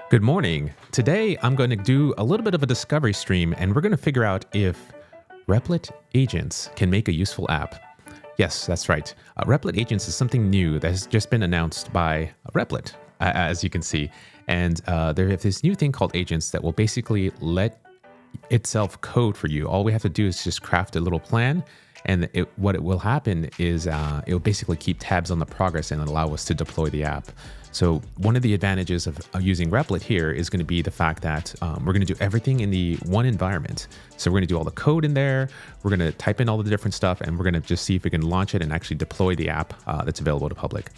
Good morning. Today, I'm going to do a little bit of a discovery stream, and we're going to figure out if Replit Agents can make a useful app. Yes, that's right. Replit Agents is something new that has just been announced by Replit, as you can see. And there is this new thing called Agents that will basically let itself code for you. All we have to do is just craft a little plan, and what it will happen is it will basically keep tabs on the progress and allow us to deploy the app. So one of the advantages of using Replit here is going to be the fact that we're going to do everything in the one environment. So we're going to do all the code in there, we're going to type in all the different stuff, and we're going to just see if we can launch it and actually deploy the app that's available to public.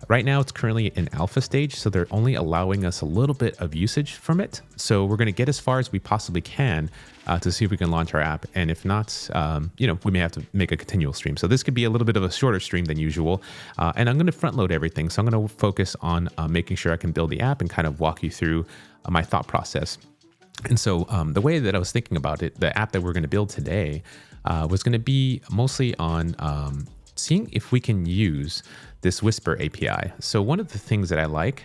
Right now, it's currently in alpha stage, so they're only allowing us a little bit of usage from it. So we're going to get as far as we possibly can to see if we can launch our app. And if not, we may have to make a continual stream. So this could be a little bit of a shorter stream than usual. And I'm going to front load everything. So I'm going to focus on making sure I can build the app and kind of walk you through my thought process. And so the way that I was thinking about it, the app that we're going to build today was going to be mostly on seeing if we can use this Whisper API. So one of the things that I like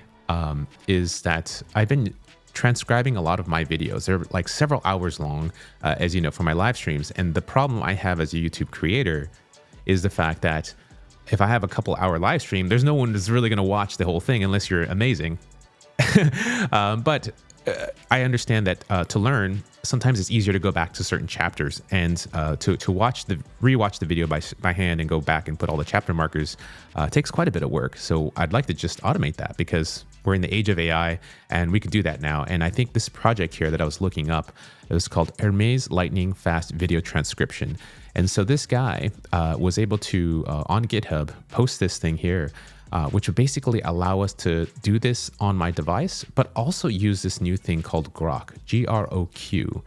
is that I've been transcribing a lot of my videos. They're like several hours long, as you know, for my live streams. And the problem I have as a YouTube creator is the fact that if I have a couple hour live stream, there's no one that's really going to watch the whole thing unless you're amazing. But I understand that to learn, sometimes it's easier to go back to certain chapters and to rewatch the video by hand and go back and put all the chapter markers takes quite a bit of work. So I'd like to just automate that because we're in the age of AI and we can do that now. And I think this project here that I was looking up, it was called Hermes Lightning Fast Video Transcription. And so this guy was able to, on GitHub, post this thing here, which would basically allow us to do this on my device, but also use this new thing called Grok, G-R-O-Q.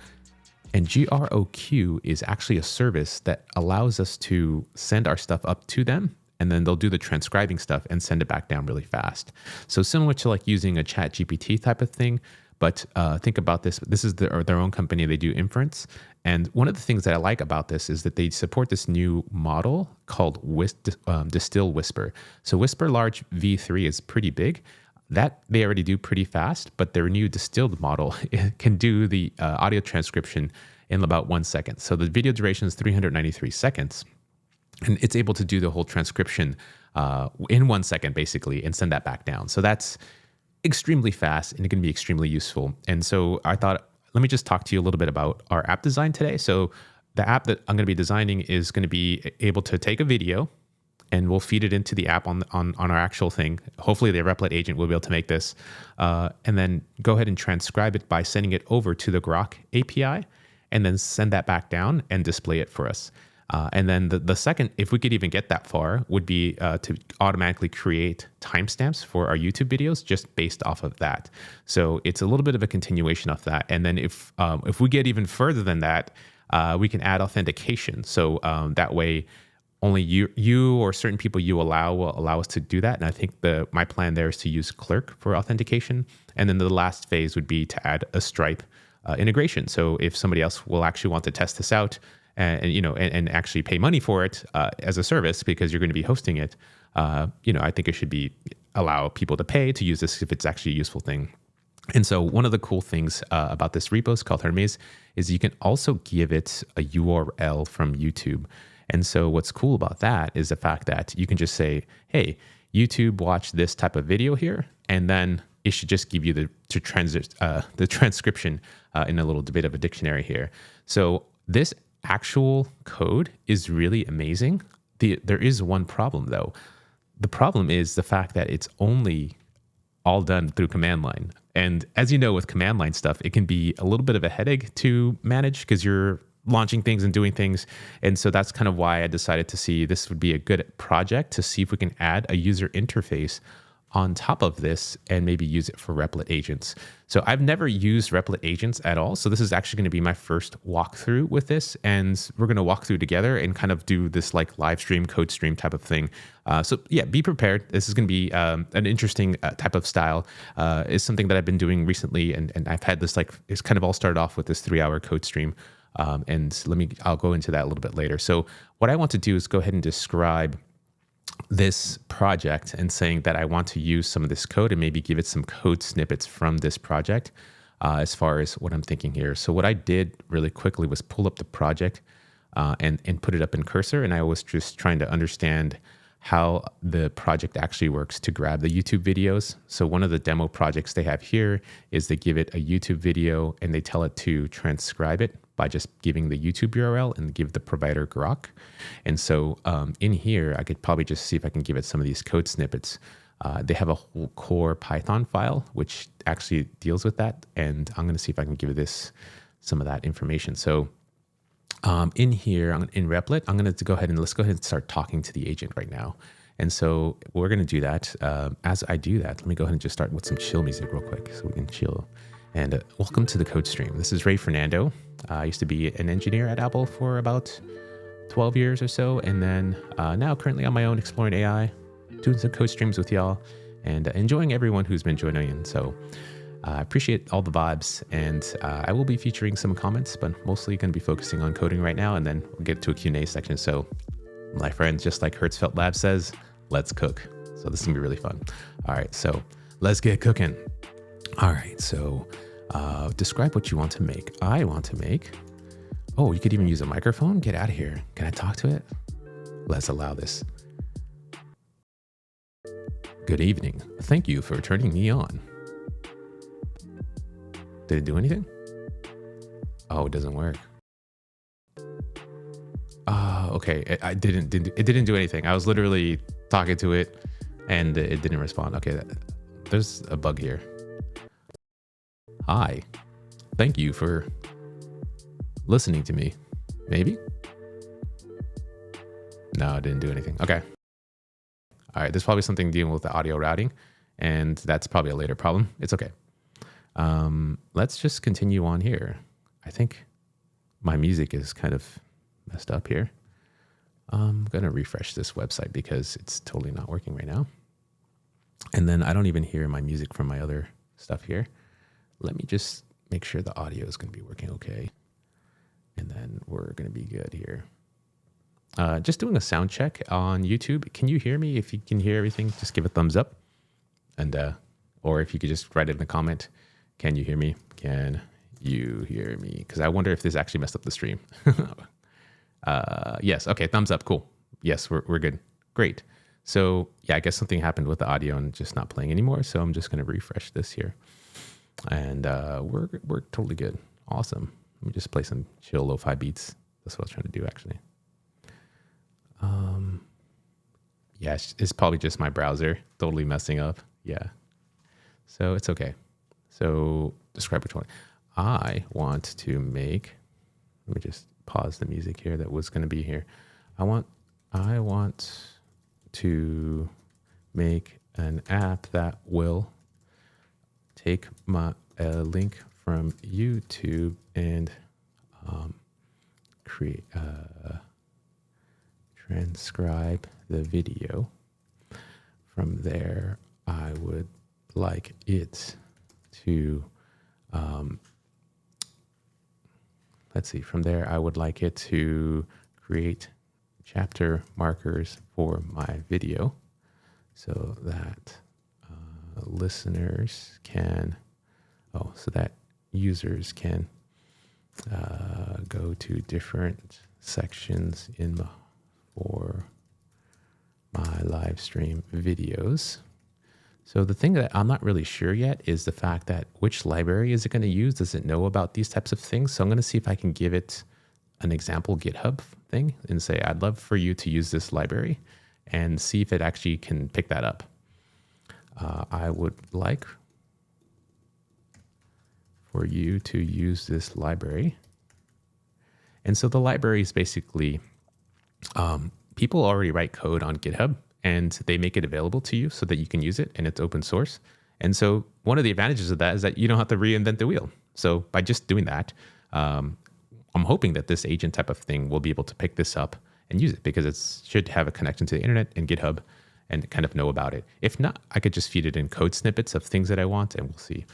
And Grok is actually a service that allows us to send our stuff up to them, and then they'll do the transcribing stuff and send it back down really fast. So similar to like using a chat GPT type of thing, but think about this. This is their own company. They do inference. And one of the things that I like about this is that they support this new model called Distill Whisper. So Whisper Large V3 is pretty big. That they already do pretty fast, but their new distilled model can do the audio transcription in about 1 second. So the video duration is 393 seconds. And it's able to do the whole transcription in 1 second, basically, and send that back down. So that's extremely fast and it can be extremely useful. And so I thought, let me just talk to you a little bit about our app design today. So the app that I'm going to be designing is going to be able to take a video and we'll feed it into the app on our actual thing. Hopefully the Replit agent will be able to make this and then go ahead and transcribe it by sending it over to the Grok API and then send that back down and display it for us. And then the second, if we could even get that far, would be to automatically create timestamps for our YouTube videos just based off of that. So it's a little bit of a continuation of that. And then if we get even further than that, we can add authentication. So that way, only you or certain people you allow will allow us to do that. And I think my plan there is to use Clerk for authentication. And then the last phase would be to add a Stripe integration. So if somebody else will actually want to test this out, and actually pay money for it as a service because you're going to be hosting it, I think it should be allow people to pay to use this if it's actually a useful thing. And so one of the cool things about this repo is called Hermes is you can also give it a URL from YouTube. And so what's cool about that is the fact that you can just say, hey, YouTube, watch this type of video here, and then it should just give you the transcription in a little bit of a dictionary here. So this actual code is really amazing. There is one problem though. The problem is the fact that it's only all done through command line. And as you know, with command line stuff, it can be a little bit of a headache to manage because you're launching things and doing things. And so that's kind of why I decided to see this would be a good project to see if we can add a user interface on top of this and maybe use it for Replit Agents. So I've never used Replit Agents at all. So this is actually going to be my first walkthrough with this. And we're going to walk through together and kind of do this like live stream, code stream type of thing. So yeah, be prepared. This is going to be an interesting type of style. It's something that I've been doing recently. And I've had this it's kind of all started off with this 3-hour code stream. And I'll go into that a little bit later. So what I want to do is go ahead and describe this project and saying that I want to use some of this code and maybe give it some code snippets from this project as far as what I'm thinking here. So what I did really quickly was pull up the project and put it up in Cursor. And I was just trying to understand how the project actually works to grab the YouTube videos. So one of the demo projects they have here is they give it a YouTube video and they tell it to transcribe it by just giving the YouTube URL and give the provider Grok. And so in here, I could probably just see if I can give it some of these code snippets. They have a whole core Python file, which actually deals with that. And I'm going to see if I can give this some of that information. So in here, in Replit, I'm going to go ahead and let's go ahead and start talking to the agent right now. And so we're going to do that. As I do that, let me go ahead and just start with some chill music real quick so we can chill. And welcome to the code stream. This is Fernando. I used to be an engineer at Apple for about 12 years or so. And then now currently on my own, exploring AI, doing some code streams with y'all and enjoying everyone who's been joining in. So I appreciate all the vibes, and I will be featuring some comments, but mostly going to be focusing on coding right now, and then we'll get to a Q&A section. So my friends, just like Hertzfeld Lab says, let's cook. So this is going to be really fun. All right, so let's get cooking. All right, so describe what you want to make. I want to make, oh, you could even use a microphone? Get out of here. Can I talk to it? Let's allow this. Good evening. Thank you for turning me on. Did it do anything? Oh, it doesn't work. Okay. It didn't do anything. I was literally talking to it and it didn't respond. Okay. There's a bug here. Hi. Thank you for listening to me. Maybe? No, it didn't do anything. Okay. All right. There's probably something dealing with the audio routing, and that's probably a later problem. It's okay. Let's just continue on here. I think my music is kind of messed up here. I'm going to refresh this website because it's totally not working right now. And then I don't even hear my music from my other stuff here. Let me just make sure the audio is going to be working okay. And then we're going to be good here. Just doing a sound check on YouTube. Can you hear me? If you can hear everything, just give a thumbs up. And, or if you could just write it in the comment. Can you hear me? Can you hear me? Because I wonder if this actually messed up the stream. Yes. Okay. Thumbs up. Cool. Yes, we're good. Great. So yeah, I guess something happened with the audio and just not playing anymore. So I'm just going to refresh this here. And we're totally good. Awesome. Let me just play some chill lo-fi beats. That's what I was trying to do actually. Yeah, it's probably just my browser totally messing up. Yeah. So it's okay. So describe which one. I want to make, let me just pause the music here that was going to be here. I want to make an app that will take a link from YouTube and create transcribe the video. From there, I would like it to, let's see, from there, I would like it to create chapter markers for my video so that listeners can, so that users can go to different sections for my live stream videos. So the thing that I'm not really sure yet is the fact that which library is it going to use? Does it know about these types of things? So I'm going to see if I can give it an example GitHub thing and say, I'd love for you to use this library and see if it actually can pick that up. I would like for you to use this library. And so the library is basically, people already write code on GitHub and they make it available to you so that you can use it and it's open source. And so one of the advantages of that is that you don't have to reinvent the wheel. So by just doing that, I'm hoping that this agent type of thing will be able to pick this up and use it because it should have a connection to the internet and GitHub and kind of know about it. If not, I could just feed it in code snippets of things that I want and we'll see.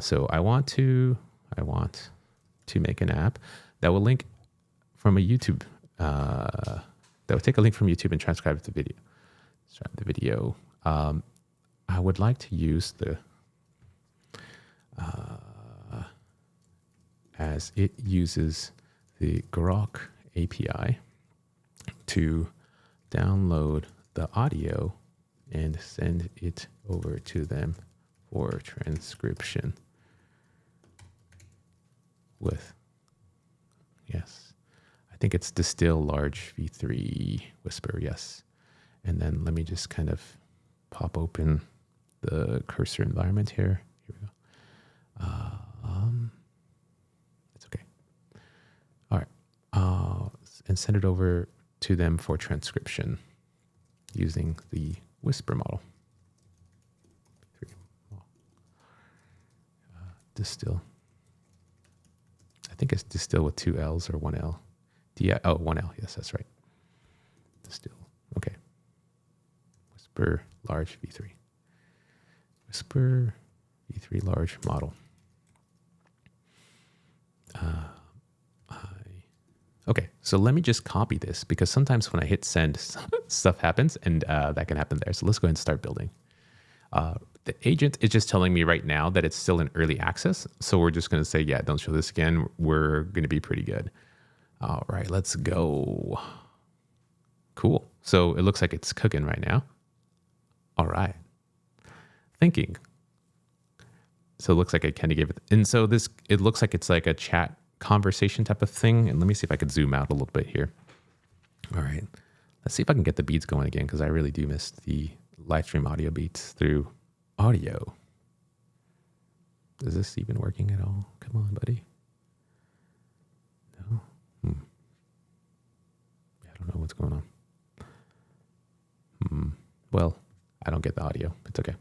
So I want to make an app that will link from a YouTube, that will take a link from YouTube and transcribe the video. start the video. I would like to use the as it uses the Grok API to download the audio and send it over to them for transcription with, yes, I think it's distill large v3 whisper, yes. And then let me just kind of pop open the cursor environment here. Here we go. It's okay. All right. And send it over to them for transcription using the whisper model. Distill. I think it's distill with 2 L's or 1 L. Oh, 1 L. Yes, that's right. Distill. Okay. Whisper large v3. Whisper v3 large model. Okay, so let me just copy this because sometimes when I hit send, stuff happens and that can happen there. So let's go ahead and start building. The agent is just telling me right now that it's still in early access. So we're just going to say, yeah, don't show this again. We're going to be pretty good. All right, let's go. Cool. So it looks like it's cooking right now. All right. Thinking. So it looks like I kind of gave it. And so this, it looks like it's like a chat conversation type of thing. And let me see if I could zoom out a little bit here. All right. Let's see if I can get the beats going again, because I really do miss the live stream audio beats through audio. Is this even working at all? Come on, buddy. No? I don't know what's going on. Well, I don't get the audio. It's okay.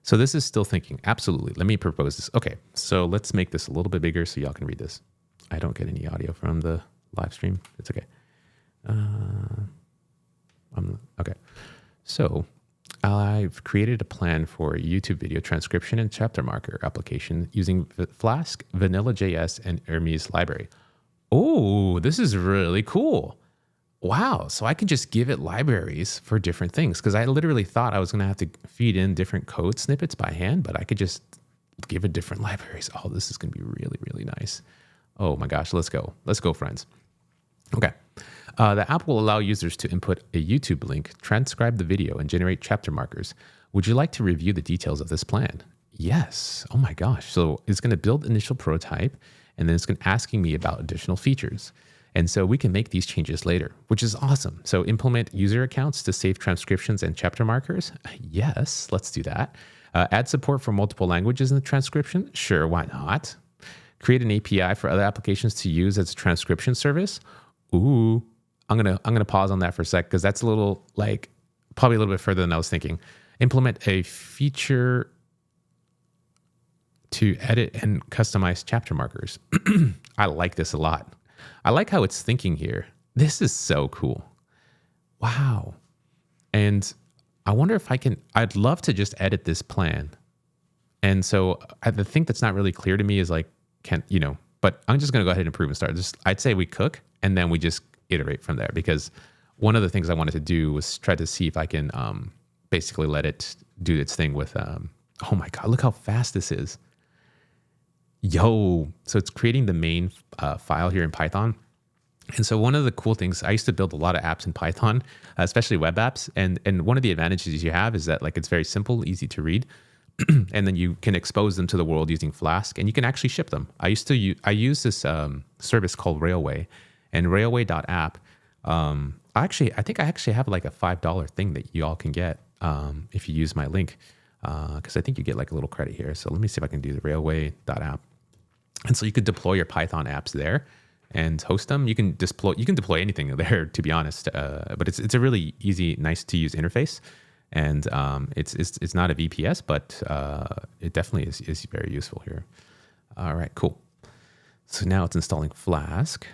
So this is still thinking. Absolutely. Let me propose this. Okay, so let's make this a little bit bigger so y'all can read this. I don't get any audio from the live stream. It's okay. Okay. So I've created a plan for a YouTube video transcription and chapter marker application using Flask, Vanilla.js, and Hermes library. Oh, this is really cool. Wow. So I can just give it libraries for different things, because I literally thought I was going to have to feed in different code snippets by hand, but I could just give it different libraries. Oh, this is going to be really, really nice. Oh my gosh. Let's go. Let's go, friends. Okay. The app will allow users to input a YouTube link, transcribe the video, and generate chapter markers. Would you like to review the details of this plan? Yes. Oh my gosh. So it's going to build initial prototype, and then it's going to asking me about additional features. And so we can make these changes later, which is awesome. So implement user accounts to save transcriptions and chapter markers. Yes, let's do that. Add support for multiple languages in the transcription. Sure, why not? Create an API for other applications to use as a transcription service. Ooh, I'm gonna pause on that for a sec, because that's a little, like, probably a little bit further than I was thinking. Implement a feature to edit and customize chapter markers. I like this a lot. I like how it's thinking here. This is so cool. Wow. And I wonder if I'd love to just edit this plan. And so the thing that's not really clear to me is like, but I'm just going to go ahead and improve and start. I'd say we cook and then we just iterate from there, because one of the things I wanted to do was try to see if I can basically let it do its thing with, oh my God, look how fast this is. Yo, so it's creating the main file here in Python. And so one of the cool things, I used to build a lot of apps in Python, especially web apps. And one of the advantages you have is that, like, it's very simple, easy to read. And then you can expose them to the world using Flask, and you can actually ship them. I use this service called Railway, and railway.app. I think I actually have like a $5 thing that you all can get if you use my link, because I think you get like a little credit here. So let me see if I can do the railway.app. And so you could deploy your Python apps there and host them. You can deploy anything there, to be honest. But it's a really easy, nice to use interface. And it's not a VPS, but it definitely is very useful here. All right, cool. So now it's installing Flask.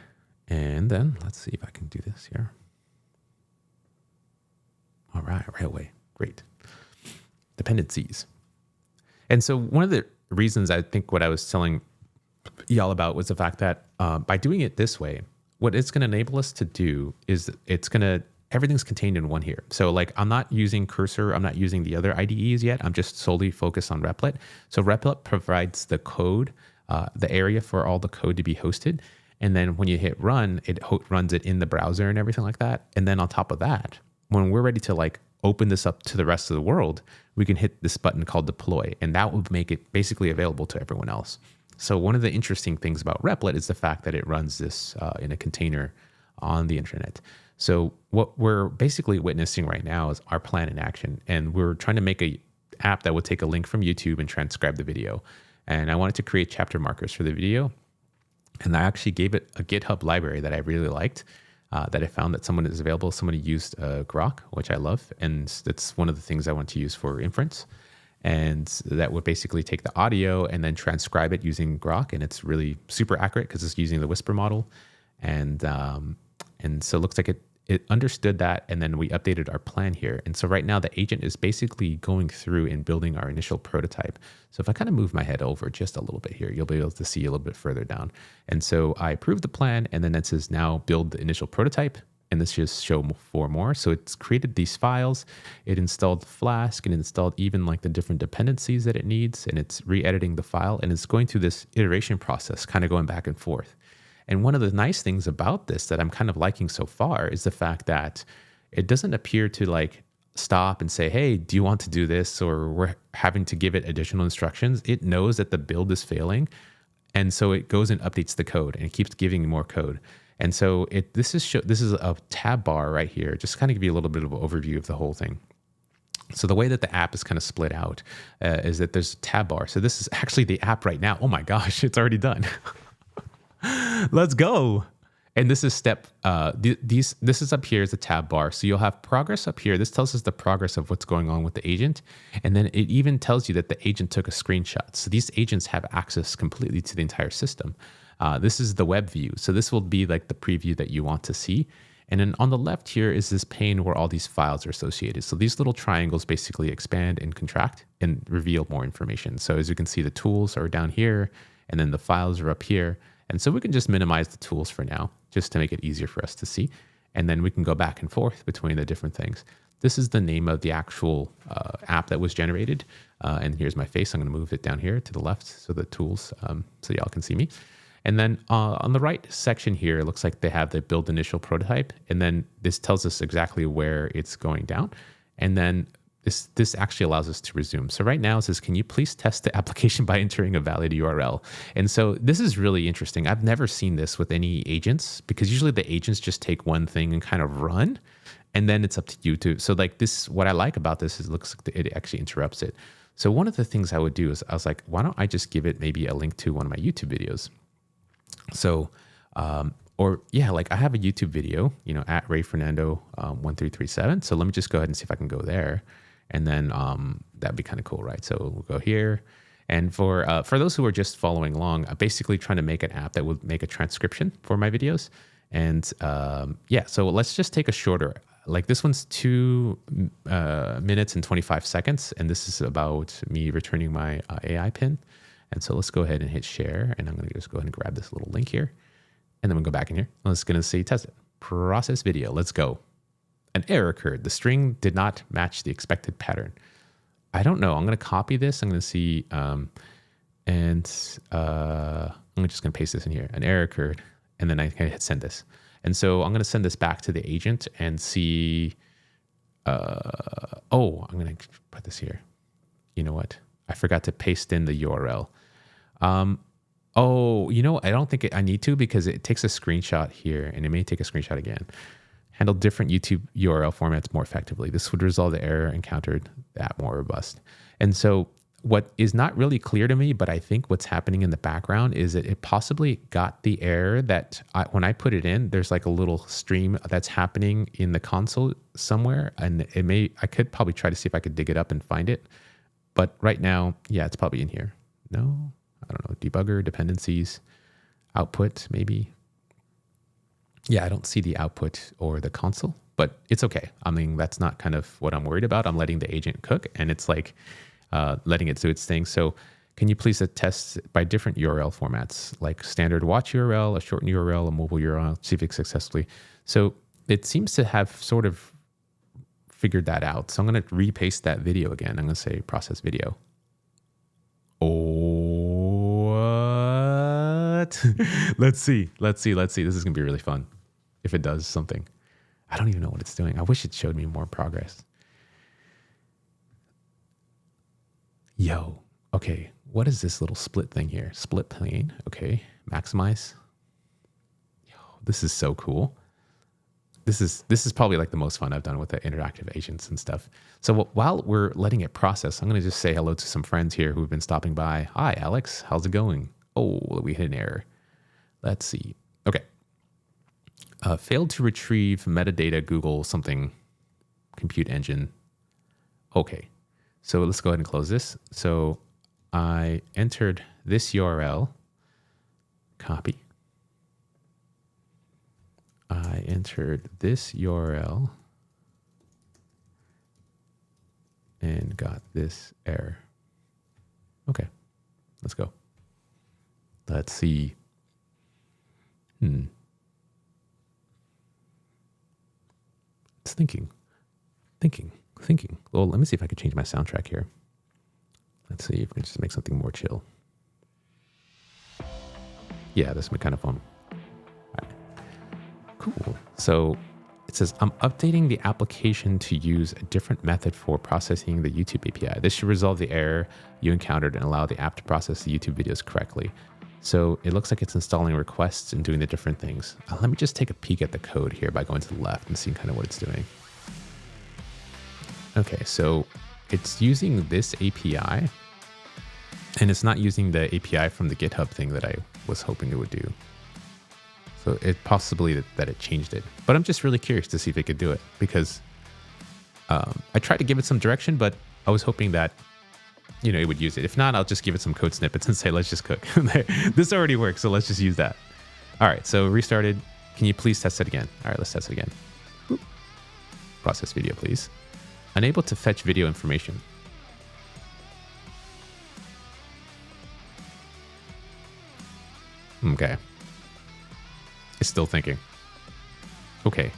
And then let's see if I can do this here. All right, Railway, great. Dependencies. And so one of the reasons I think what I was telling y'all about was the fact that by doing it this way, what it's going to enable us to do is it's going to everything's contained in one here. So like I'm not using Cursor, I'm not using the other IDEs yet. I'm just solely focused on Replit. So Replit provides the code, the area for all the code to be hosted. And then when you hit run, it runs it in the browser and everything like that. And then on top of that, when we're ready to like open this up to the rest of the world, we can hit this button called deploy, and that will make it basically available to everyone else. So one of the interesting things about Replit is the fact that it runs this in a container on the internet. So what we're basically witnessing right now is our plan in action. And we're trying to make a app that would take a link from YouTube and transcribe the video. And I wanted to create chapter markers for the video. And I actually gave it a GitHub library that I really liked, that I found that someone is available. Somebody used Grok, which I love. And that's one of the things I want to use for inference. And that would basically take the audio and then transcribe it using Grok. And it's really super accurate because it's using the Whisper model. And so it looks like it understood that, and then we updated our plan here. And so right now the agent is basically going through and building our initial prototype. So if I kind of move my head over just a little bit here, you'll be able to see a little bit further down. And so I approved the plan, and then it says now build the initial prototype. And this just show 4 more. So it's created these files. It installed Flask and installed even like the different dependencies that it needs. And it's re-editing the file, and it's going through this iteration process, kind of going back and forth. And one of the nice things about this that I'm kind of liking so far is the fact that it doesn't appear to like stop and say, hey, do you want to do this? Or we're having to give it additional instructions. It knows that the build is failing. And so it goes and updates the code, and it keeps giving more code. And so this is a tab bar right here, just kind of give you a little bit of an overview of the whole thing. So the way that the app is kind of split out is that there's a tab bar. So this is actually the app right now. Oh my gosh, it's already done. Let's go. And this is this is up here is the tab bar. So you'll have progress up here. This tells us the progress of what's going on with the agent. And then it even tells you that the agent took a screenshot. So these agents have access completely to the entire system. This is the web view. So this will be like the preview that you want to see. And then on the left here is this pane where all these files are associated. So these little triangles basically expand and contract and reveal more information. So as you can see, the tools are down here, and then the files are up here. And so we can just minimize the tools for now, just to make it easier for us to see. And then we can go back and forth between the different things. This is the name of the actual app that was generated. And here's my face. I'm going to move it down here to the left so the tools, so y'all can see me. And then on the right section here, it looks like they have the build initial prototype. And then this tells us exactly where it's going down. And then this actually allows us to resume. So right now it says, can you please test the application by entering a valid URL? And so this is really interesting. I've never seen this with any agents, because usually the agents just take one thing and kind of run, and then it's up to you to. So like this, what I like about this is it looks like it actually interrupts it. So one of the things I would do is I was like, why don't I just give it maybe a link to one of my YouTube videos? So, or yeah, like I have a YouTube video, at Ray Fernando 1337. So let me just go ahead and see if I can go there. And then that'd be kind of cool, right? So we'll go here. And for those who are just following along, I'm basically trying to make an app that will make a transcription for my videos. And yeah, so let's just take a shorter, like this one's 2 minutes and 25 seconds. And this is about me returning my AI pin. And so let's go ahead and hit share. And I'm going to just go ahead and grab this little link here. And then we'll go back in here. I'm just going to say test it. Process video. Let's go. An error occurred. The string did not match the expected pattern. I don't know. I'm going to copy this. I'm going to see, I'm just going to paste this in here. An error occurred, and then I can hit send this. And so I'm going to send this back to the agent and see. I'm going to put this here. You know what? I forgot to paste in the URL. I don't think I need to, because it takes a screenshot here, and it may take a screenshot again. Handle different YouTube URL formats more effectively. This would resolve the error encountered, that more robust. And so what is not really clear to me, but I think what's happening in the background is that it possibly got the error that when I put it in, there's like a little stream that's happening in the console somewhere. And I could probably try to see if I could dig it up and find it. But right now, yeah, it's probably in here. No, I don't know. Debugger, dependencies, output, maybe. Yeah, I don't see the output or the console, but it's okay. I mean, that's not kind of what I'm worried about. I'm letting the agent cook, and it's like letting it do its thing. So can you please test by different URL formats, like standard watch URL, a shortened URL, a mobile URL, see if it's successfully. So it seems to have sort of figured that out. So I'm going to repaste that video again. I'm going to say process video. Oh, what? Let's see. This is going to be really fun if it does something. I don't even know what it's doing. I wish it showed me more progress. Yo, okay. What is this little split thing here? Split plane. Okay. Maximize. Yo, this is so cool. This is probably like the most fun I've done with the interactive agents and stuff. So while we're letting it process, I'm going to just say hello to some friends here who've been stopping by. Hi, Alex. How's it going? Oh, we hit an error. Let's see. Okay. Failed to retrieve metadata Google something compute engine. Okay. So let's go ahead and close this. So I entered this URL. Copy. I entered this URL and got this error. Okay, let's go. Let's see. It's thinking. Well, let me see if I can change my soundtrack here. Let's see if we can just make something more chill. Yeah, this would be kind of fun. Cool. So it says, I'm updating the application to use a different method for processing the YouTube API. This should resolve the error you encountered and allow the app to process the YouTube videos correctly. So it looks like it's installing requests and doing the different things. Let me just take a peek at the code here by going to the left and seeing kind of what it's doing. Okay, so it's using this API and it's not using the API from the GitHub thing that I was hoping it would do. So it possibly that it changed it, but I'm just really curious to see if it could do it because I tried to give it some direction, but I was hoping that, you know, it would use it. If not, I'll just give it some code snippets and say, let's just cook. This already works, so let's just use that. All right, so restarted. Can you please test it again? All right, let's test it again. Boop. Process video, please. Unable to fetch video information. Okay. It's still thinking. Okay.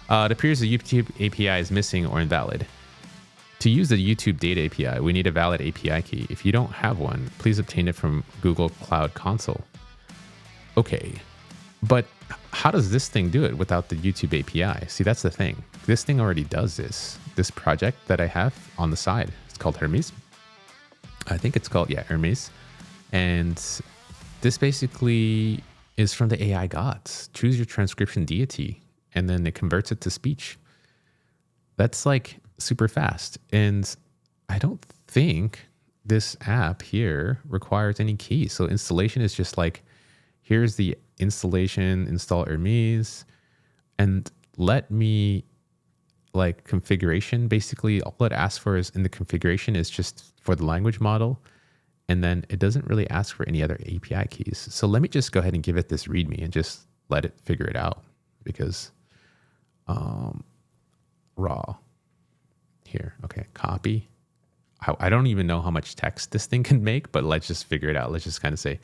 It appears the YouTube API is missing or invalid. To use the YouTube Data API, we need a valid API key. If you don't have one, please obtain it from Google Cloud Console. Okay. But how does this thing do it without the YouTube API? See, that's the thing. This thing already does this. This project that I have on the side, it's called Hermes. I think it's called, yeah, Hermes. And this basically is from the AI gods. Choose your transcription deity, and then it converts it to speech. That's like super fast. And I don't think this app here requires any keys. So installation is just like, here's the installation, install Hermes, and let me like configuration. Basically, all it asks for is in the configuration is just for the language model. And then it doesn't really ask for any other API keys. So let me just go ahead and give it this README and just let it figure it out because raw here. Okay, copy. I don't even know how much text this thing can make, but let's just figure it out. Let's just kind of say,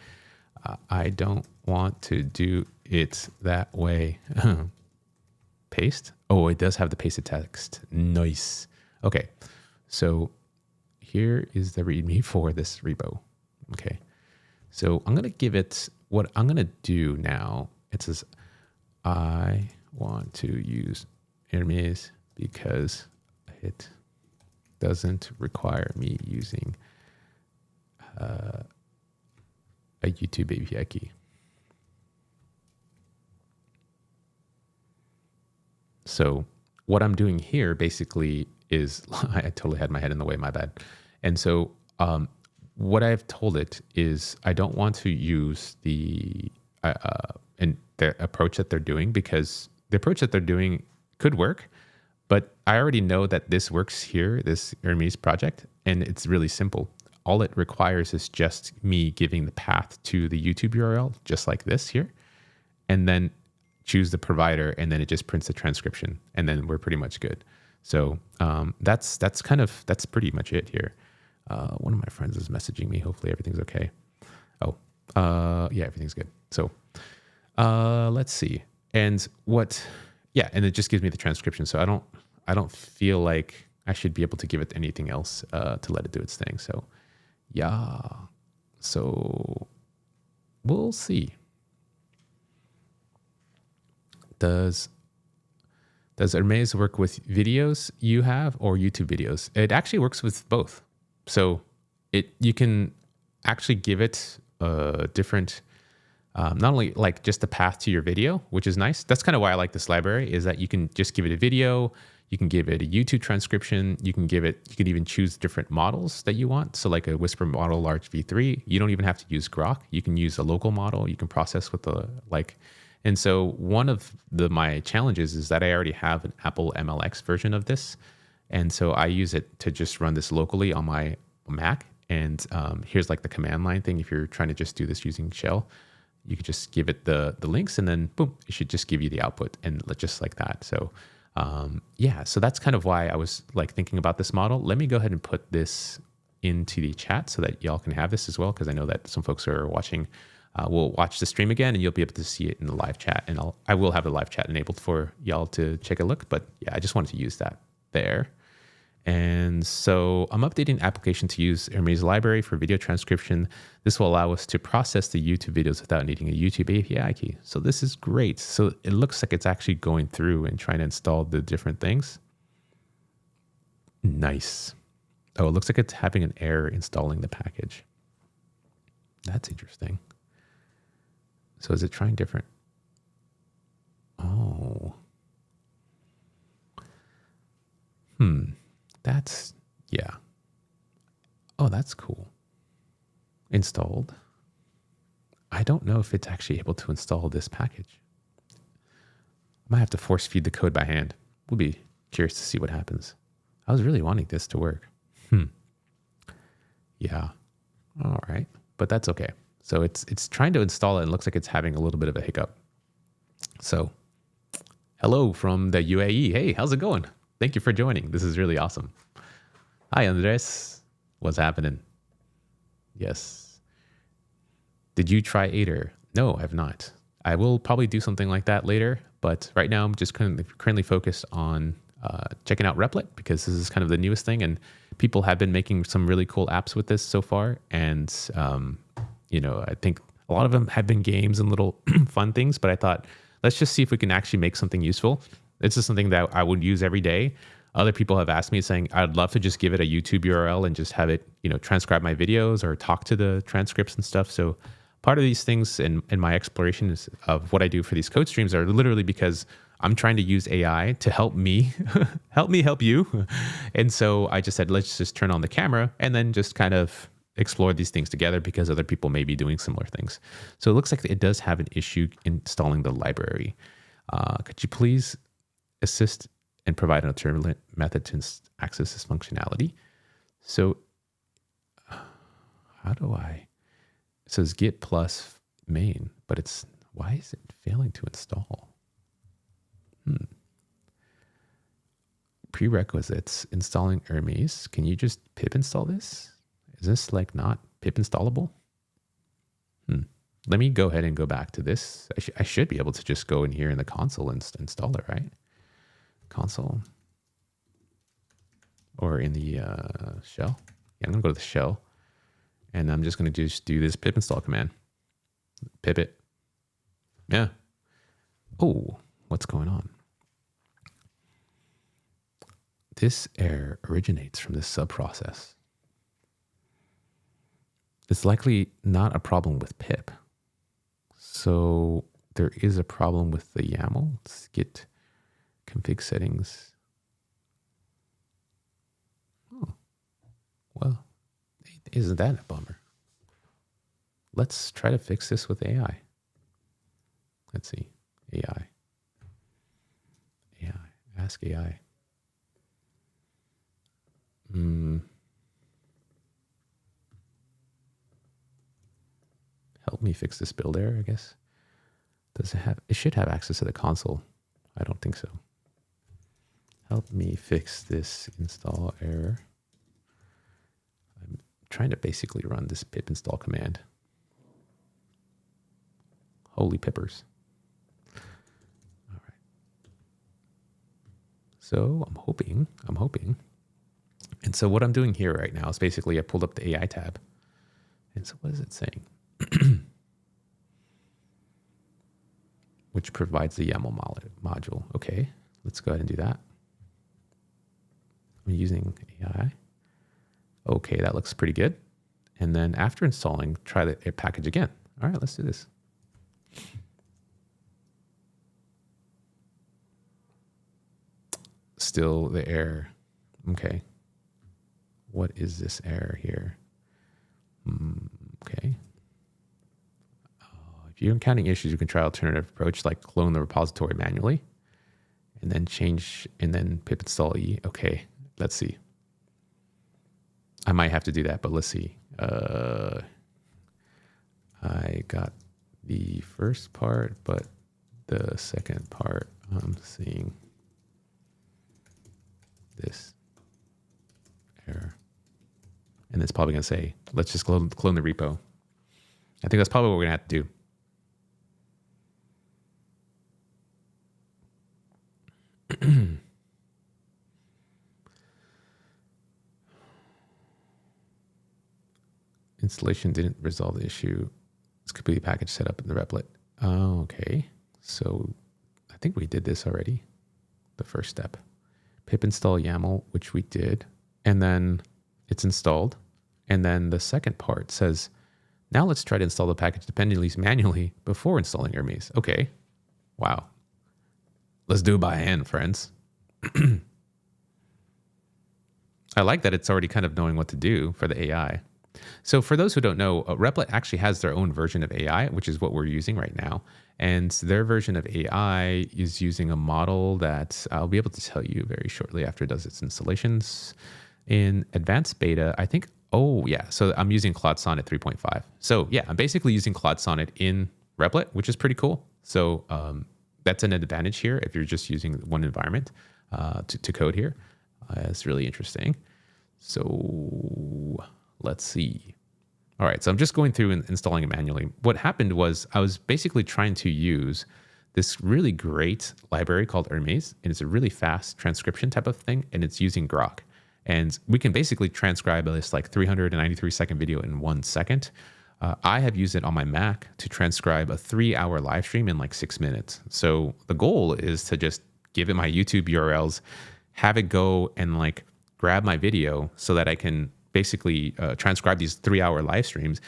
I don't want to do it that way. Paste. Oh, it does have the pasted text. Nice. Okay, so here is the README for this repo. Okay, so I'm going to give it what I'm going to do now. It says, I want to use Hermes because it doesn't require me using a YouTube API key. So what I'm doing here basically is, I totally had my head in the way, my bad. And so what I've told it is I don't want to use the approach that they're doing because the approach that they're doing could work, but I already know that this works here, this Hermes project, and it's really simple. All it requires is just me giving the path to the YouTube URL, just like this here, and then choose the provider, and then it just prints the transcription, and then we're pretty much good. So that's pretty much it here. One of my friends is messaging me. Hopefully everything's okay. Oh, yeah, everything's good. So let's see. And yeah, and it just gives me the transcription. So I don't feel like I should be able to give it anything else to let it do its thing. So yeah, so we'll see. Does Hermes work with videos you have or YouTube videos? It actually works with both. So you can actually give it a different, not only like just the path to your video, which is nice. That's kind of why I like this library, is that you can just give it a video, you can give it a YouTube transcription, you can even choose different models that you want. So like a Whisper model, large V3, you don't even have to use Grok. You can use a local model. You can process with and so one of my challenges is that I already have an Apple MLX version of this. And so I use it to just run this locally on my Mac. And here's like the command line thing. If you're trying to just do this using shell, you could just give it the links and then boom, it should just give you the output and just like that. So yeah, so that's kind of why I was like thinking about this model. Let me go ahead and put this into the chat so that y'all can have this as well, because I know that some folks are watching will watch the stream again and you'll be able to see it in the live chat. And I will have the live chat enabled for y'all to take a look. But yeah, I just wanted to use that there. And so I'm updating the application to use Hermes library for video transcription. This will allow us to process the YouTube videos without needing a YouTube API key. So this is great. So it looks like it's actually going through and trying to install the different things. Nice. Oh, it looks like it's having an error installing the package. That's interesting. So is it trying different? Oh. That's, yeah. Oh, that's cool. Installed. I don't know if it's actually able to install this package. I might have to force feed the code by hand. We'll be curious to see what happens. I was really wanting this to work. Yeah. All right. But that's okay. So it's trying to install it and it looks like it's having a little bit of a hiccup. So hello from the UAE. Hey, how's it going? Thank you for joining. This is really awesome. Hi, Andres. What's happening? Yes. Did you try Aider? No, I have not. I will probably do something like that later, but right now I'm just currently focused on checking out Replit because this is kind of the newest thing and people have been making some really cool apps with this so far. And, you know, I think a lot of them have been games and little fun things, but I thought, let's just see if we can actually make something useful. This is something that I would use every day. Other people have asked me saying, I'd love to just give it a YouTube URL and just have it, you know, transcribe my videos or talk to the transcripts and stuff. So part of these things in my explorations of what I do for these code streams are literally because I'm trying to use AI to help me, help you. And so I just said, let's just turn on the camera and then just kind of explore these things together because other people may be doing similar things. So it looks like it does have an issue installing the library. Could you please assist and provide an alternate method to access this functionality? So how do I? It says git plus main, but why is it failing to install? Prerequisites, installing Hermes. Can you just pip install this? Is this like not pip installable? Let me go ahead and go back to this. I should be able to just go in here in the console and install it, right? Console. Or in the shell. Yeah, I'm gonna go to the shell. And I'm just gonna just do this pip install command. Pip it. Yeah. Oh, what's going on? This error originates from this subprocess. It's likely not a problem with pip. So there is a problem with the YAML. Let's git config settings. Oh, well, isn't that a bummer? Let's try to fix this with AI. Let's see, AI, ask AI. Help me fix this build error, I guess. Does it should have access to the console. I don't think so. Help me fix this install error. I'm trying to basically run this pip install command. Holy pippers. All right. So I'm hoping. And so what I'm doing here right now is basically I pulled up the AI tab. And so what is it saying? Which provides the YAML module. Okay, let's go ahead and do that. I'm using AI. Okay, that looks pretty good. And then after installing, try the package again. All right, let's do this. Still the error. Okay. What is this error here? Okay. If you're encountering issues, you can try alternative approach like clone the repository manually and then change and then pip install E. Okay, let's see. I might have to do that, but let's see. I got the first part, but the second part, I'm seeing this error. And it's probably going to say, let's just clone the repo. I think that's probably what we're going to have to do. Installation didn't resolve the issue. It's completely package set up in the Replit. Oh, okay. So I think we did this already. The first step. Pip install YAML, which we did. And then it's installed. And then the second part says, now let's try to install the package dependencies manually before installing Hermes. Okay. Wow. Let's do it by hand, friends. I like that it's already kind of knowing what to do for the AI. So for those who don't know, Replit actually has their own version of AI, which is what we're using right now. And their version of AI is using a model that I'll be able to tell you very shortly after it does its installations. In advanced beta, I think, oh yeah, so I'm using Claude Sonnet 3.5. So yeah, I'm basically using Claude Sonnet in Replit, which is pretty cool. So that's an advantage here if you're just using one environment to code here. It's really interesting. So let's see. All right, so I'm just going through and installing it manually. What happened was I was basically trying to use this really great library called Hermes, and it's a really fast transcription type of thing, and it's using Grok. And we can basically transcribe this like 393-second video in 1 second. I have used it on my Mac to transcribe a 3-hour live stream in like 6 minutes. So the goal is to just give it my YouTube URLs, have it go and like grab my video so that I can basically transcribe these 3-hour live streams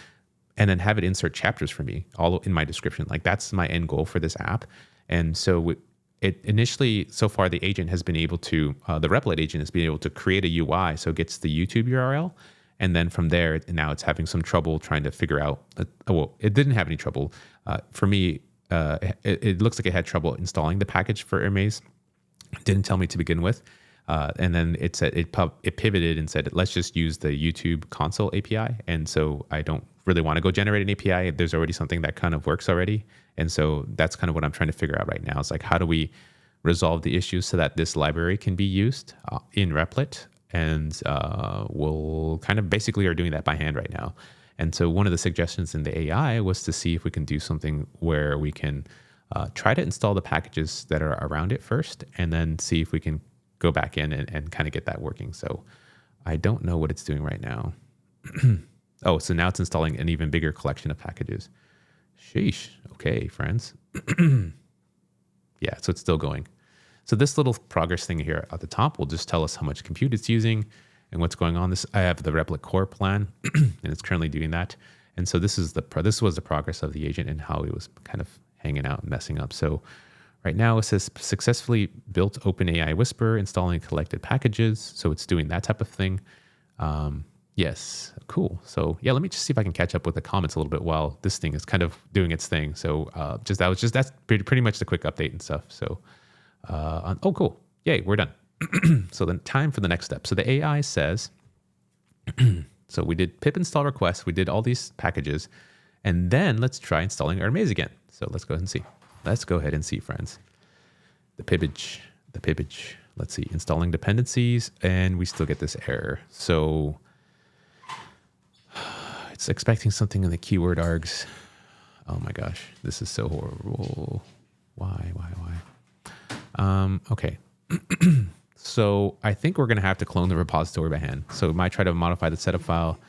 and then have it insert chapters for me all in my description. Like that's my end goal for this app. And so it initially, so far the agent has been able to, the Replit agent has been able to create a UI. So it gets the YouTube URL. And then from there, now it's having some trouble trying to figure out, well, it didn't have any trouble. For me, it looks like it had trouble installing the package for Hermes. It didn't tell me to begin with. And then it said it pivoted and said, let's just use the YouTube console API. And so I don't really want to go generate an API. There's already something that kind of works already. And so that's kind of what I'm trying to figure out right now. It's like, how do we resolve the issues so that this library can be used in Replit? And we'll kind of basically are doing that by hand right now. And so one of the suggestions in the AI was to see if we can do something where we can try to install the packages that are around it first, and then see if we can go back in and kind of get that working. So I don't know what it's doing right now. Oh, so now it's installing an even bigger collection of packages. Sheesh. Okay, friends. Yeah, so it's still going. So this little progress thing here at the top will just tell us how much compute it's using and what's going on. I have the Replit core plan, and it's currently doing that. And so this was the progress of the agent and how it was kind of hanging out and messing up. So right now it says successfully built OpenAI Whisper, installing collected packages. So it's doing that type of thing. Yes, cool. So yeah, let me just see if I can catch up with the comments a little bit while this thing is kind of doing its thing. So that's pretty much the quick update and stuff. So oh, cool. Yay, we're done. So then time for the next step. So the AI says, so we did pip install request. We did all these packages, and then let's try installing Hermes again. So let's go ahead and see. Let's go ahead and see, friends. The pippage. Let's see, installing dependencies, and we still get this error. So it's expecting something in the keyword args. Oh my gosh, this is so horrible. Why? Okay. So I think we're going to have to clone the repository by hand. So we might try to modify the setup file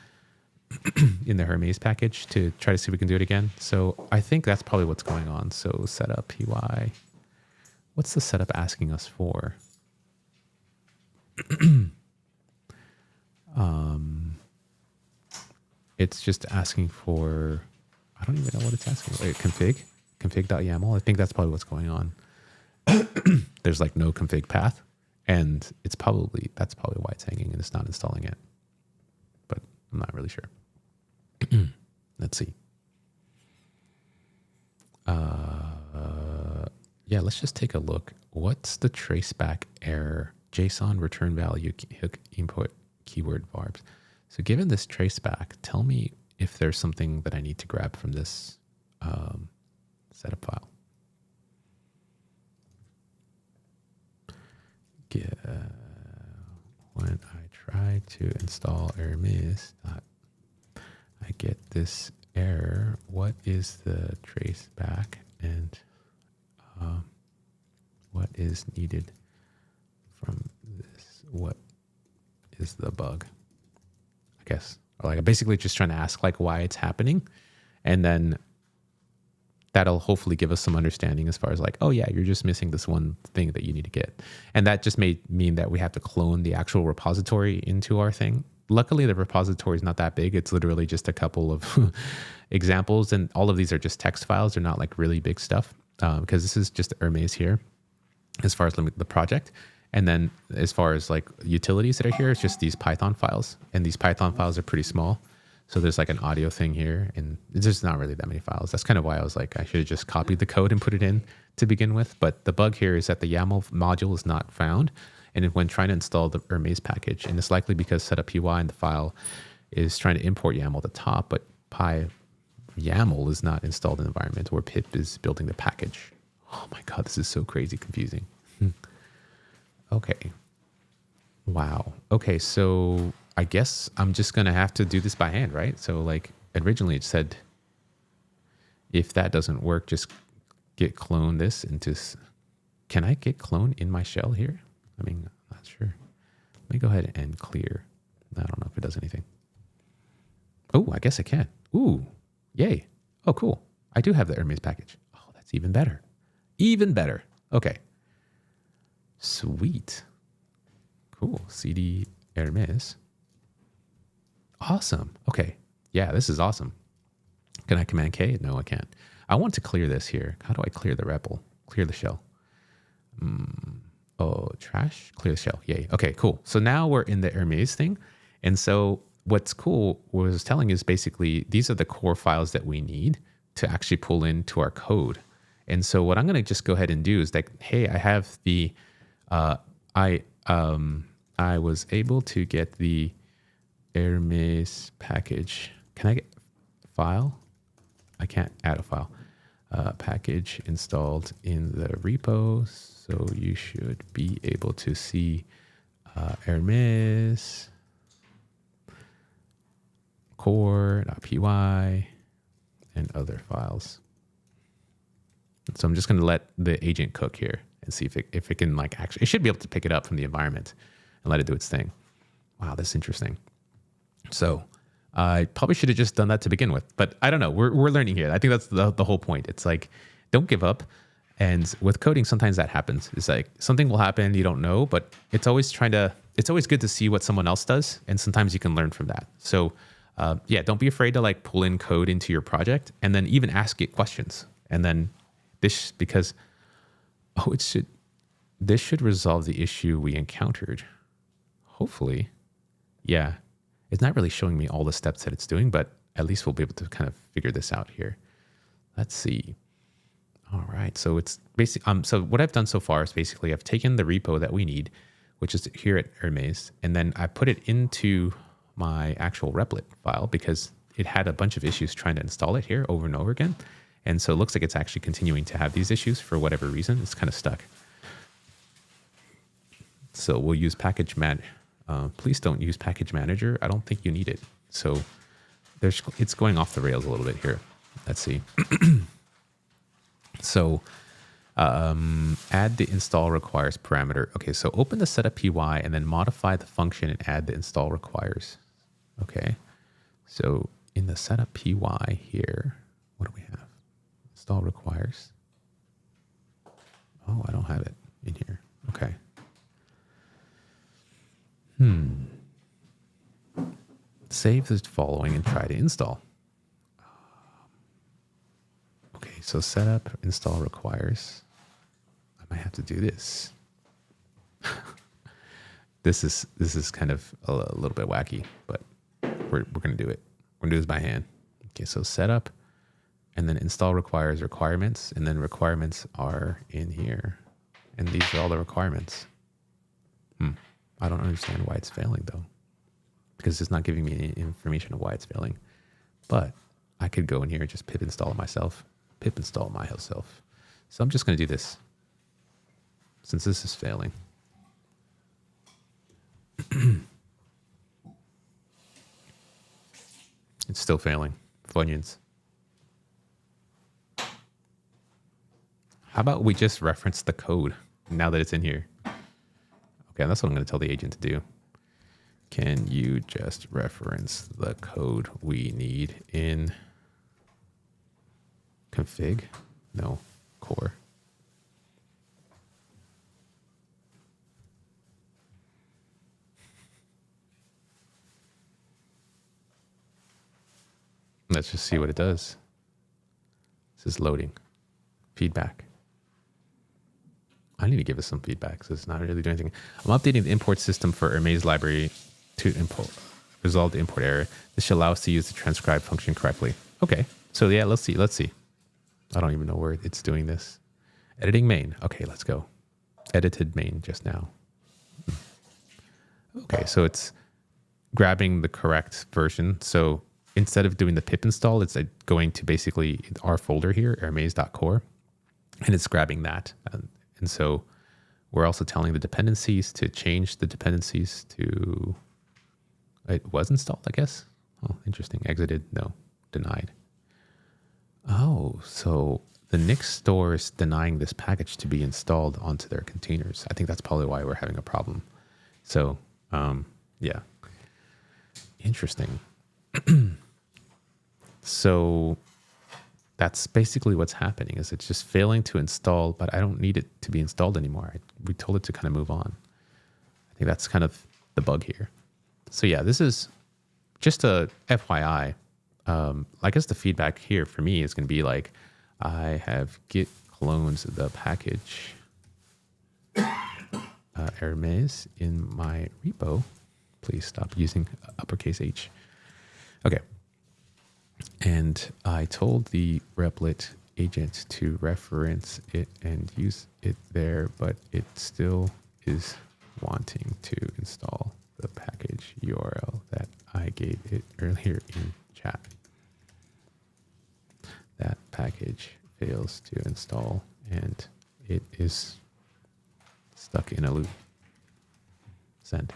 in the Hermes package to try to see if we can do it again. So I think that's probably what's going on. So setup py. What's the setup asking us for? It's just asking for, I don't even know what it's asking. Wait, config.yaml. I think that's probably what's going on. There's like no config path, and that's probably why it's hanging and it's not installing it. But I'm not really sure. Let's see. Yeah, let's just take a look. What's the traceback error? JSON return value hook input keyword varbs. So given this traceback, tell me if there's something that I need to grab from this setup file. When I try to install Hermes, I get this error. What is the traceback and what is needed from this? What is the bug? I guess, or like I'm basically just trying to ask like why it's happening, and then that'll hopefully give us some understanding as far as like, oh yeah, you're just missing this one thing that you need to get. And that just may mean that we have to clone the actual repository into our thing. Luckily, the repository is not that big. It's literally just a couple of examples, and all of these are just text files. They're not like really big stuff because this is just Hermes here as far as the project. And then as far as like utilities that are here, it's just these Python files, and these Python files are pretty small. So there's like an audio thing here, and there's not really that many files. That's kind of why I was like, I should have just copied the code and put it in to begin with. But the bug here is that the YAML module is not found. And when trying to install the Hermes package, and it's likely because setup py in the file is trying to import YAML at the top, but YAML is not installed in the environment where pip is building the package. Oh my God, this is so crazy confusing. Okay. Wow. Okay, so I guess I'm just going to have to do this by hand, right? So like originally it said, if that doesn't work, just git clone this into, can I git clone in my shell here? I mean, I'm not sure. Let me go ahead and clear. I don't know if it does anything. Oh, I guess I can. Ooh, yay. Oh, cool. I do have the Hermes package. Oh, that's even better. Even better. Okay. Sweet. Cool. CD Hermes. Awesome. Okay. Yeah, this is awesome. Can I Command K? No, I can't. I want to clear this here. How do I clear the REPL? Clear the shell. Oh, trash? Clear the shell. Yay. Okay, cool. So now we're in the Hermes thing. And so what's cool, what I was telling is basically these are the core files that we need to actually pull into our code. And so what I'm going to just go ahead and do is like, hey, I have the, I was able to get the Hermes package. Can I get file? I can't add a file. Package installed in the repo. So you should be able to see Hermes core.py and other files. So I'm just going to let the agent cook here and see if it can like actually, it should be able to pick it up from the environment and let it do its thing. Wow, that's interesting. So I probably should have just done that to begin with, but I don't know. We're learning here. I think that's the whole point. It's like, don't give up. And with coding, sometimes that happens. It's like something will happen, you don't know, but it's always good to see what someone else does. And sometimes you can learn from that. So yeah, don't be afraid to like pull in code into your project and then even ask it questions. And then because this should resolve the issue we encountered. Hopefully. Yeah. It's not really showing me all the steps that it's doing, but at least we'll be able to kind of figure this out here. Let's see. All right. So it's basically, so what I've done so far is basically I've taken the repo that we need, which is here at Hermes, and then I put it into my actual Replit file because it had a bunch of issues trying to install it here over and over again. And so it looks like it's actually continuing to have these issues for whatever reason. It's kind of stuck. So we'll use package please don't use package manager. I don't think you need it. So it's going off the rails a little bit here. Let's see. So Add the install requires parameter. Okay, so open the setup py and then modify the function and add the install requires. Okay, so in the setup py here, what do we have? Install requires. Oh, I don't have it in here. Okay. Save the following and try to install. Okay, so setup install requires. I might have to do this. This is kind of a little bit wacky, but we're gonna do it. We're gonna do this by hand. Okay, so setup, and then install requires requirements, and then requirements are in here, and these are all the requirements. I don't understand why it's failing though, because it's not giving me any information of why it's failing. But I could go in here and just pip install it myself, pip install myself. So I'm just gonna do this since this is failing. It's still failing. Funyuns. How about we just reference the code now that it's in here? Okay, that's what I'm going to tell the agent to do. Can you just reference the code we need in config? No, core. Let's just see what it does. This is loading. Feedback. I need to give us some feedback because it's not really doing anything. I'm updating the import system for Hermes library to resolve the import error. This should allow us to use the transcribe function correctly. Okay, so yeah, let's see. I don't even know where it's doing this. Editing main. Okay, let's go. Edited main just now. Okay, so it's grabbing the correct version. So instead of doing the pip install, it's going to basically our folder here, hermes.core, and it's grabbing that. And so we're also telling the dependencies to change the dependencies to, it was installed, I guess. Oh, interesting. Exited, no, denied. Oh, so the Nix store is denying this package to be installed onto their containers. I think that's probably why we're having a problem. So, yeah. Interesting. So that's basically what's happening is it's just failing to install, but I don't need it to be installed anymore. We told it to kind of move on. I think that's kind of the bug here. So yeah, this is just a FYI. I guess the feedback here for me is going to be like, I have git clones the package Hermes in my repo. Please stop using uppercase H. Okay. And I told the Replit agent to reference it and use it there, but it still is wanting to install the package URL that I gave it earlier in chat. That package fails to install and it is stuck in a loop. Send.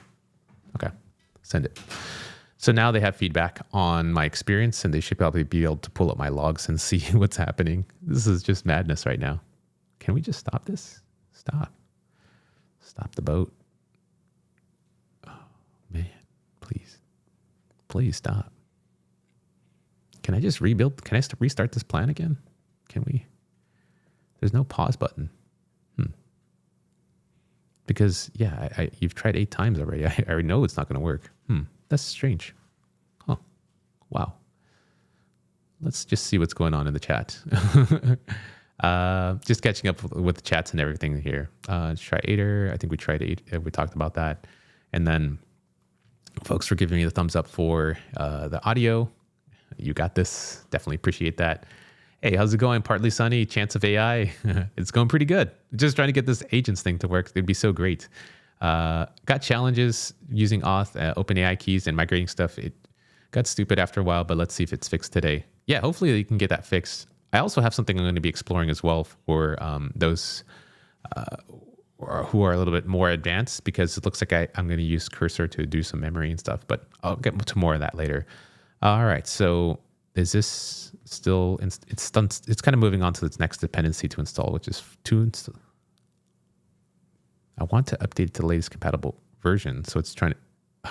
Okay, send it. So now they have feedback on my experience and they should probably be able to pull up my logs and see what's happening. This is just madness right now. Can we just stop this? Stop. Stop the boat. Oh, man. Please. Please stop. Can I just rebuild? Can I restart this plan again? Can we? There's no pause button. Because, yeah, you've tried 8 times already. I already know it's not going to work. That's strange. Huh. Wow. Let's just see what's going on in the chat. Just catching up with the chats and everything here. Let's try Aider. I think we tried Aider. We talked about that. And then folks for giving me the thumbs up for the audio. You got this. Definitely appreciate that. Hey, how's it going? Partly sunny, chance of AI. It's going pretty good. Just trying to get this agents thing to work. It'd be so great. Got challenges using auth, OpenAI keys and migrating stuff. It got stupid after a while, but let's see if it's fixed today. Yeah, hopefully you can get that fixed. I also have something I'm going to be exploring as well for those who are a little bit more advanced, because it looks like I'm going to use Cursor to do some memory and stuff, but I'll get to more of that later. All right, so is this still, it's kind of moving on to its next dependency to install, which is to install. I want to update to the latest compatible version. So it's trying to,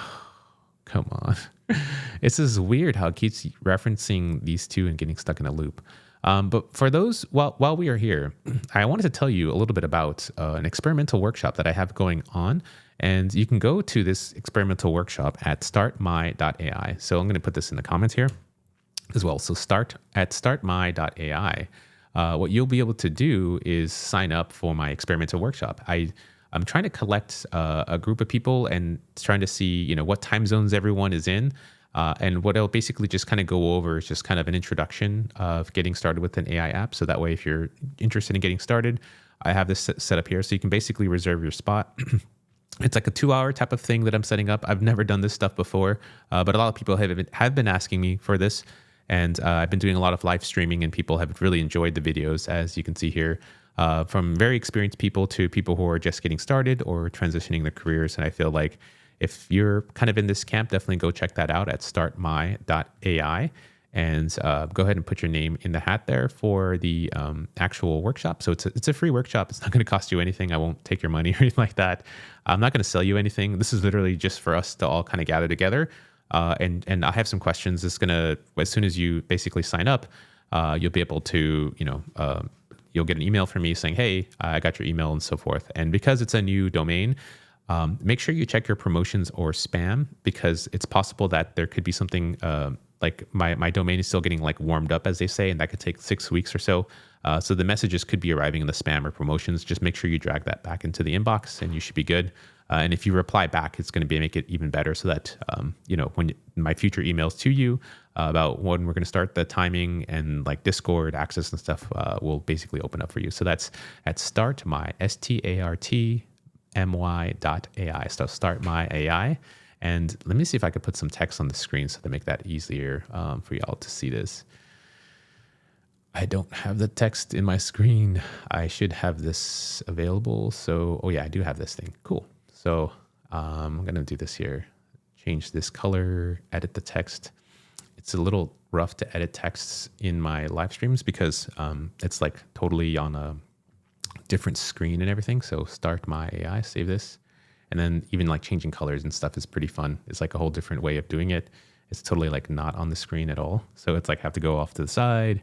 come on. It's just weird how it keeps referencing these two and getting stuck in a loop. But for those, while we are here, I wanted to tell you a little bit about an experimental workshop that I have going on. And you can go to this experimental workshop at startmy.ai. So I'm going to put this in the comments here as well. So startmy.ai. What you'll be able to do is sign up for my experimental workshop. I'm trying to collect a group of people and trying to see, what time zones everyone is in. And what I'll basically just kind of go over is just kind of an introduction of getting started with an AI app. So that way, if you're interested in getting started, I have this set up here. So you can basically reserve your spot. It's like a 2-hour type of thing that I'm setting up. I've never done this stuff before, but a lot of people have been asking me for this. And I've been doing a lot of live streaming, and people have really enjoyed the videos, as you can see here. From very experienced people to people who are just getting started or transitioning their careers. And I feel like if you're kind of in this camp, definitely go check that out at startmy.ai and go ahead and put your name in the hat there for the actual workshop. So it's a free workshop. It's not going to cost you anything. I won't take your money or anything like that. I'm not going to sell you anything. This is literally just for us to all kind of gather together. And I have some questions. It's going to, as soon as you basically sign up, you'll be able to, you'll get an email from me saying, hey, I got your email and so forth. And because it's a new domain, make sure you check your promotions or spam, because it's possible that there could be something like my domain is still getting like warmed up, as they say, and that could take 6 weeks or so. So the messages could be arriving in the spam or promotions. Just make sure you drag that back into the inbox and you should be good. And if you reply back, it's going to make it even better, so that, when my future emails to you about when we're going to start, the timing and like Discord access and stuff will basically open up for you. So that's at startmy, startmy.ai. So startmy.ai. And let me see if I could put some text on the screen so to make that easier for y'all to see this. I don't have the text in my screen. I should have this available. So, oh yeah, I do have this thing. Cool. So I'm going to do this here. Change this color, edit the text. It's a little rough to edit texts in my live streams because it's like totally on a different screen and everything. So start my AI, save this. And then even like changing colors and stuff is pretty fun. It's like a whole different way of doing it. It's totally like not on the screen at all. So it's like have to go off to the side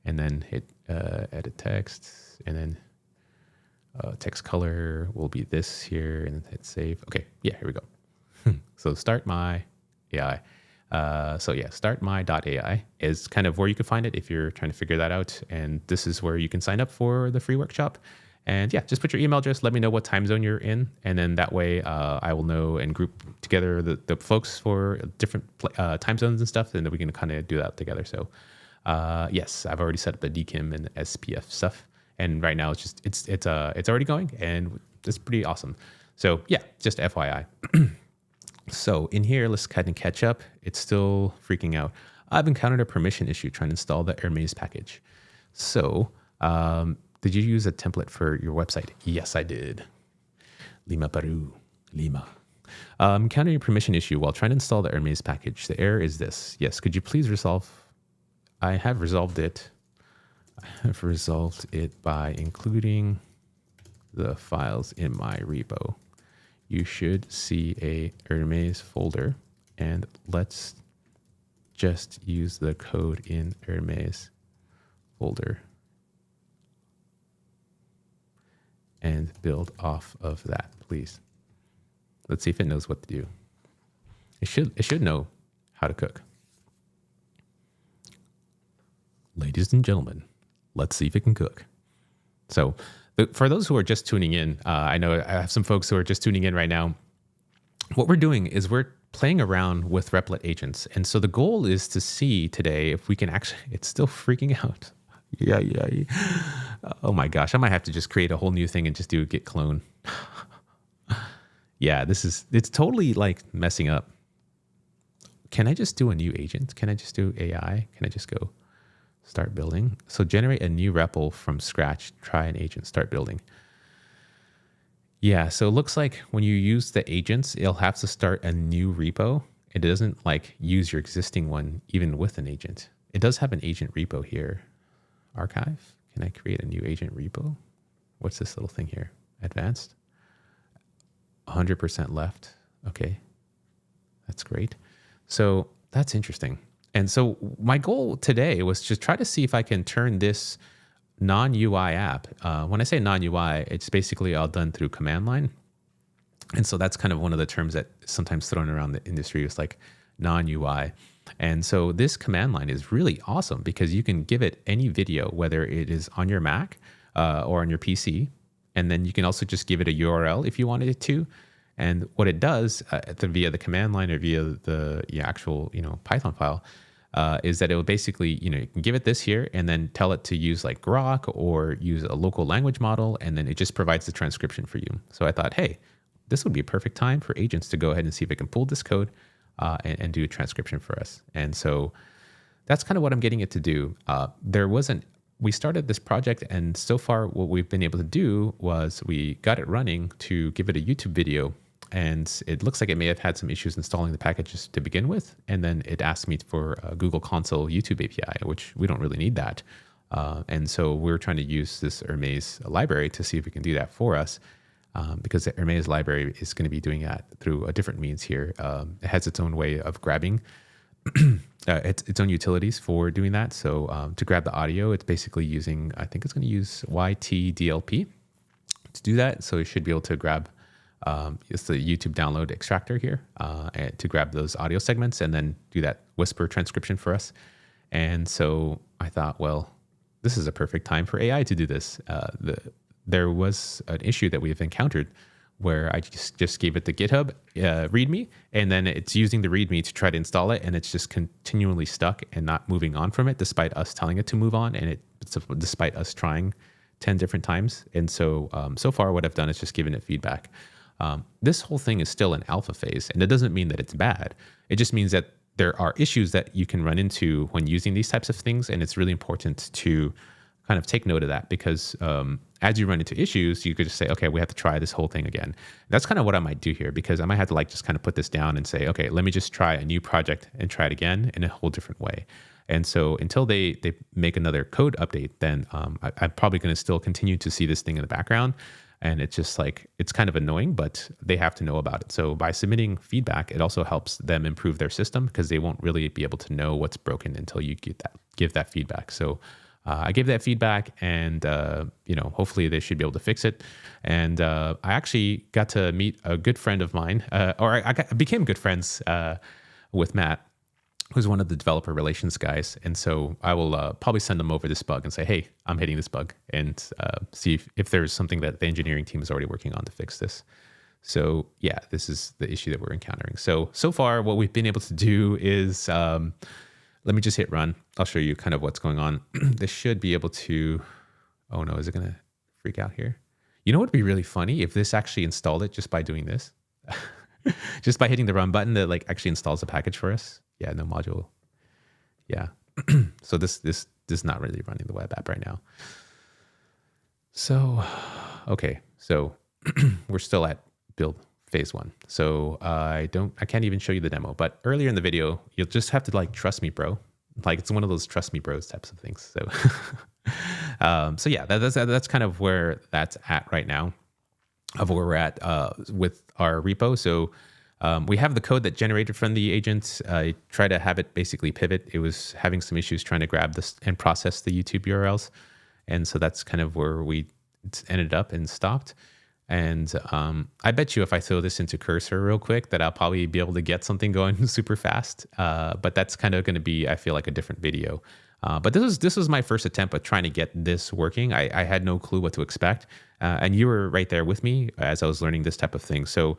and then hit edit text, and then text color will be this here, and hit save. Okay, yeah, here we go. So start my AI. So yeah, startmy.ai is kind of where you can find it if you're trying to figure that out. And this is where you can sign up for the free workshop. And yeah, just put your email address, let me know what time zone you're in. And then that way I will know and group together the folks for different time zones and stuff. And then we can kind of do that together. So yes, I've already set up the DKIM and SPF stuff. And right now it's already going, and it's pretty awesome. So yeah, just FYI. So in here, let's kind of catch up. It's still freaking out. I've encountered a permission issue trying to install the Hermes package. So did you use a template for your website? Yes, I did. Lima, Peru, Lima. Encountering a permission issue while trying to install the Hermes package. The error is this. Yes, could you please resolve? I have resolved it. I have resolved it by including the files in my repo. You should see a Hermes folder, and let's just use the code in Hermes folder and build off of that, please. Let's see if it knows what to do. It should know how to cook. Ladies and gentlemen, let's see if it can cook. So for those who are just tuning in, I know I have some folks who are just tuning in right now. What we're doing is we're playing around with Replit Agents. And so the goal is to see today if we can actually, it's still freaking out. Yeah. Oh my gosh, I might have to just create a whole new thing and just do a git clone. Yeah, it's totally like messing up. Can I just do a new agent? Can I just do AI? Can I just go start building? So generate a new REPL from scratch, try an agent, start building. Yeah, so it looks like when you use the agents, it'll have to start a new repo. It doesn't like use your existing one even with an agent. it does have an agent repo here. Archive. Can I create a new agent repo? What's this little thing here? Advanced. 100% left. Okay. That's great. So that's interesting. And so my goal today was just try to see if I can turn this non-UI app. When I say non-UI, it's basically all done through command line. And so that's kind of one of the terms that is sometimes thrown around the industry is like non-UI. And so this command line is really awesome because you can give it any video, whether it is on your Mac or on your PC. And then you can also just give it a URL if you wanted it to. And what it does via the command line or via the actual Python file is that it will basically, you can give it this here and then tell it to use like Grok or use a local language model. And then it just provides the transcription for you. So I thought, hey, this would be a perfect time for agents to go ahead and see if it can pull this code and do a transcription for us. And so that's kind of what I'm getting it to do. We started this project, and so far what we've been able to do was we got it running to give it a YouTube video. And it looks like it may have had some issues installing the packages to begin with. And then it asked me for a Google Console YouTube API, which we don't really need that. And so we're trying to use this Hermes library to see if we can do that for us. Because the Hermes library is going to be doing that through a different means here. It has its own way of grabbing its own utilities for doing that. So to grab the audio, it's basically using, I think it's going to use YTDLP to do that. So it should be able to grab it's the YouTube download extractor here to grab those audio segments and then do that whisper transcription for us. And so I thought, well, this is a perfect time for AI to do this. There was an issue that we've encountered where I just gave it the GitHub README, and then it's using the README to try to install it, and it's just continually stuck and not moving on from it, despite us telling it to move on, and despite us trying 10 different times. And so, so far what I've done is just given it feedback. This whole thing is still in alpha phase, and it doesn't mean that it's bad. It just means that there are issues that you can run into when using these types of things, and it's really important to kind of take note of that because as you run into issues, you could just say, okay, we have to try this whole thing again. That's kind of what I might do here because I might have to just kind of put this down and say, okay, let me just try a new project and try it again in a whole different way. And so until they make another code update, then I'm probably going to still continue to see this thing in the background. And it's just it's kind of annoying, but they have to know about it. So by submitting feedback, it also helps them improve their system because they won't really be able to know what's broken until you give that feedback. So I gave that feedback, and hopefully they should be able to fix it. And I actually got to meet a good friend of mine, or I became good friends with Matt, who's one of the developer relations guys. And so I will probably send them over this bug and say, hey, I'm hitting this bug, and see if there's something that the engineering team is already working on to fix this. So yeah, this is the issue that we're encountering. So far what we've been able to do is, let me just hit run. I'll show you kind of what's going on. This should be able to, oh no, is it going to freak out here? You know what would be really funny if this actually installed it just by doing this? Just by hitting the run button that actually installs the package for us. Yeah, no module. Yeah. So this is not really running the web app right now. So, okay. So we're still at build phase 1. So I can't even show you the demo, but earlier in the video, you'll just have to trust me, bro. It's one of those trust me bros types of things. So, so yeah, that's kind of where that's at right now of where we're at with our repo. So we have the code that generated from the agent. I try to have it basically pivot. It was having some issues trying to grab this and process the YouTube URLs. And so that's kind of where we ended up and stopped. And I bet you if I throw this into Cursor real quick that I'll probably be able to get something going super fast. But that's kind of going to be, I feel like, a different video. But this was my first attempt at trying to get this working. I had no clue what to expect. And you were right there with me as I was learning this type of thing. So